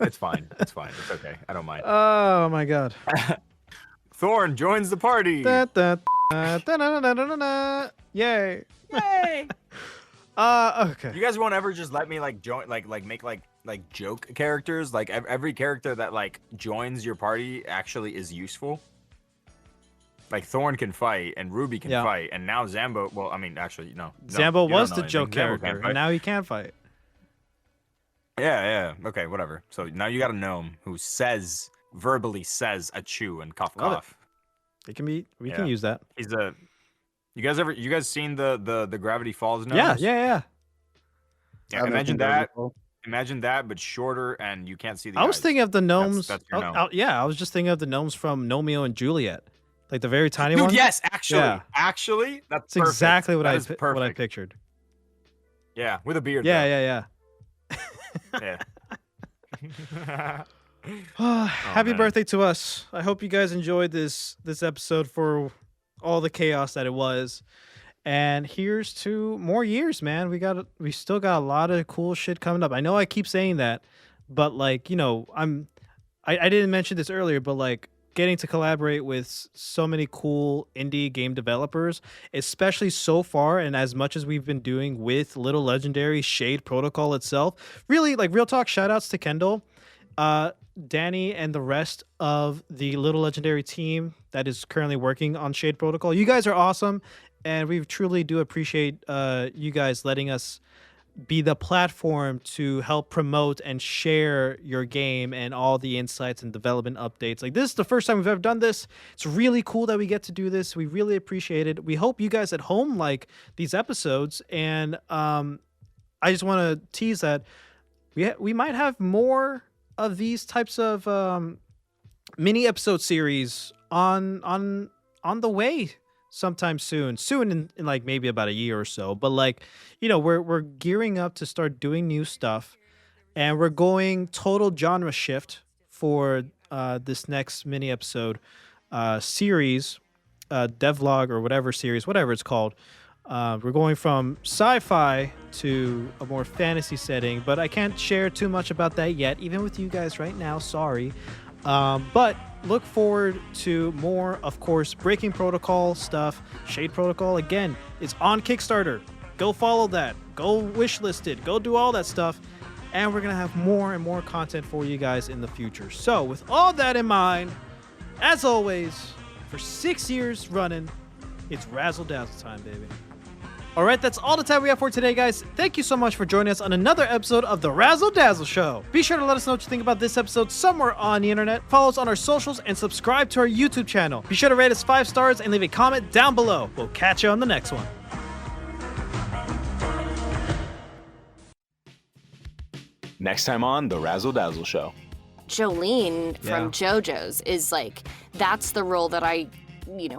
Speaker 4: It's fine. It's fine. It's okay. I don't mind.
Speaker 1: Oh my God.
Speaker 4: Thorn joins the party.
Speaker 1: Da, da, da, da, da, da, da, da. Yay.
Speaker 4: Yay!
Speaker 1: Okay.
Speaker 4: You guys won't ever just let me like join, like make like joke characters. Like every character that like joins your party actually is useful. Like Thorn can fight and Ruby can
Speaker 1: Yeah.
Speaker 4: fight, and now Zambo. Well, I mean, actually, no.
Speaker 1: Zambo
Speaker 4: you don't
Speaker 1: was
Speaker 4: know
Speaker 1: the
Speaker 4: anything.
Speaker 1: joke
Speaker 4: Zambo can't
Speaker 1: character,
Speaker 4: fight.
Speaker 1: and now he can fight.
Speaker 4: Yeah. Okay. Whatever. So now you got a gnome who verbally says achoo and cough
Speaker 1: Love it.
Speaker 4: cough.
Speaker 1: It can be. We
Speaker 4: Yeah.
Speaker 1: can use that.
Speaker 4: He's a. You guys seen the Gravity Falls gnomes?
Speaker 1: Yeah.
Speaker 4: Yeah,
Speaker 3: I've never
Speaker 4: imagine
Speaker 3: seen
Speaker 4: that.
Speaker 3: before.
Speaker 4: Imagine that, but shorter, and you can't see the
Speaker 1: I was
Speaker 4: eyes.
Speaker 1: thinking of the gnomes.
Speaker 4: That's your gnome.
Speaker 1: I was just thinking of the gnomes from Romeo and Juliet, like the very tiny
Speaker 4: Dude,
Speaker 1: ones.
Speaker 4: yes, actually,
Speaker 1: Yeah.
Speaker 4: that's
Speaker 1: That's
Speaker 4: perfect.
Speaker 1: exactly what
Speaker 4: That
Speaker 1: I
Speaker 4: is
Speaker 1: what I
Speaker 4: perfect.
Speaker 1: pictured.
Speaker 4: Yeah, with a beard.
Speaker 1: Yeah.
Speaker 4: Yeah.
Speaker 1: Happy
Speaker 4: man.
Speaker 1: birthday to us. I hope you guys enjoyed this episode for all the chaos that it was. And here's to more years, man. We still got a lot of cool shit coming up. I know I keep saying that, but like, you know, I didn't mention this earlier, but like getting to collaborate with so many cool indie game developers, especially so far, and as much as we've been doing with Little Legendary, Shade Protocol itself. Really, like, real talk, shout outs to Kendall, Danny, and the rest of the Little Legendary team that is currently working on Shade Protocol. You guys are awesome, and we truly do appreciate you guys letting us be the platform to help promote and share your game and all the insights and development updates. Like, this is the first time we've ever done this. It's really cool that we get to do this. We really appreciate it. We hope you guys at home like these episodes. And I just want to tease that we might have more of these types of mini episode series on the way sometime soon in like maybe about a year or so. But like, you know, we're gearing up to start doing new stuff, and we're going total genre shift for this next mini episode series, devlog or whatever it's called. We're going from sci-fi to a more fantasy setting, but I can't share too much about that yet, even with you guys right now. Sorry. But look forward to more, of course, Breaking Protocol stuff. Shade Protocol, again, it's on Kickstarter. Go follow that. Go wishlist it. Go do all that stuff. And we're going to have more and more content for you guys in the future. So with all that in mind, as always, for 6 years running, it's Razzle Dazzle time, baby. All right, that's all the time we have for today, guys. Thank you so much for joining us on another episode of the Razzle Dazzle Show. Be sure to let us know what you think about this episode somewhere on the internet. Follow us on our socials and subscribe to our YouTube channel. Be sure to rate us 5 stars and leave a comment down below. We'll catch you on the next one.
Speaker 5: Next time on The Razzle Dazzle Show. Jolene from
Speaker 1: Yeah.
Speaker 5: JoJo's is like, that's the role that I,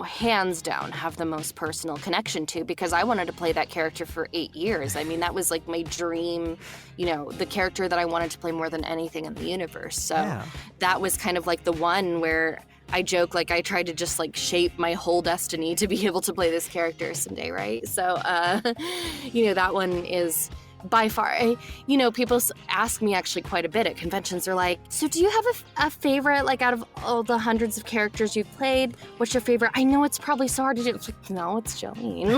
Speaker 5: hands down have the most personal connection to, because I wanted to play that character for 8 years. I mean, that was like my dream, the character that I wanted to play more than anything in the universe. So
Speaker 1: Yeah.
Speaker 5: that was kind of like the one where I joke, like, I tried to just like shape my whole destiny to be able to play this character someday, right? So, that one is by far, people ask me actually quite a bit at conventions. They're like, so do you have a favorite, like, out of all the hundreds of characters you've played, what's your favorite? I know it's probably so hard to do. It's like, no, it's Jolene.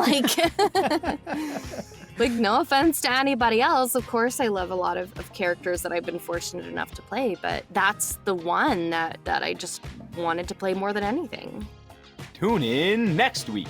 Speaker 5: Like, no offense to anybody else. Of course, I love a lot of characters that I've been fortunate enough to play, but that's the one that I just wanted to play more than anything.
Speaker 2: Tune in next week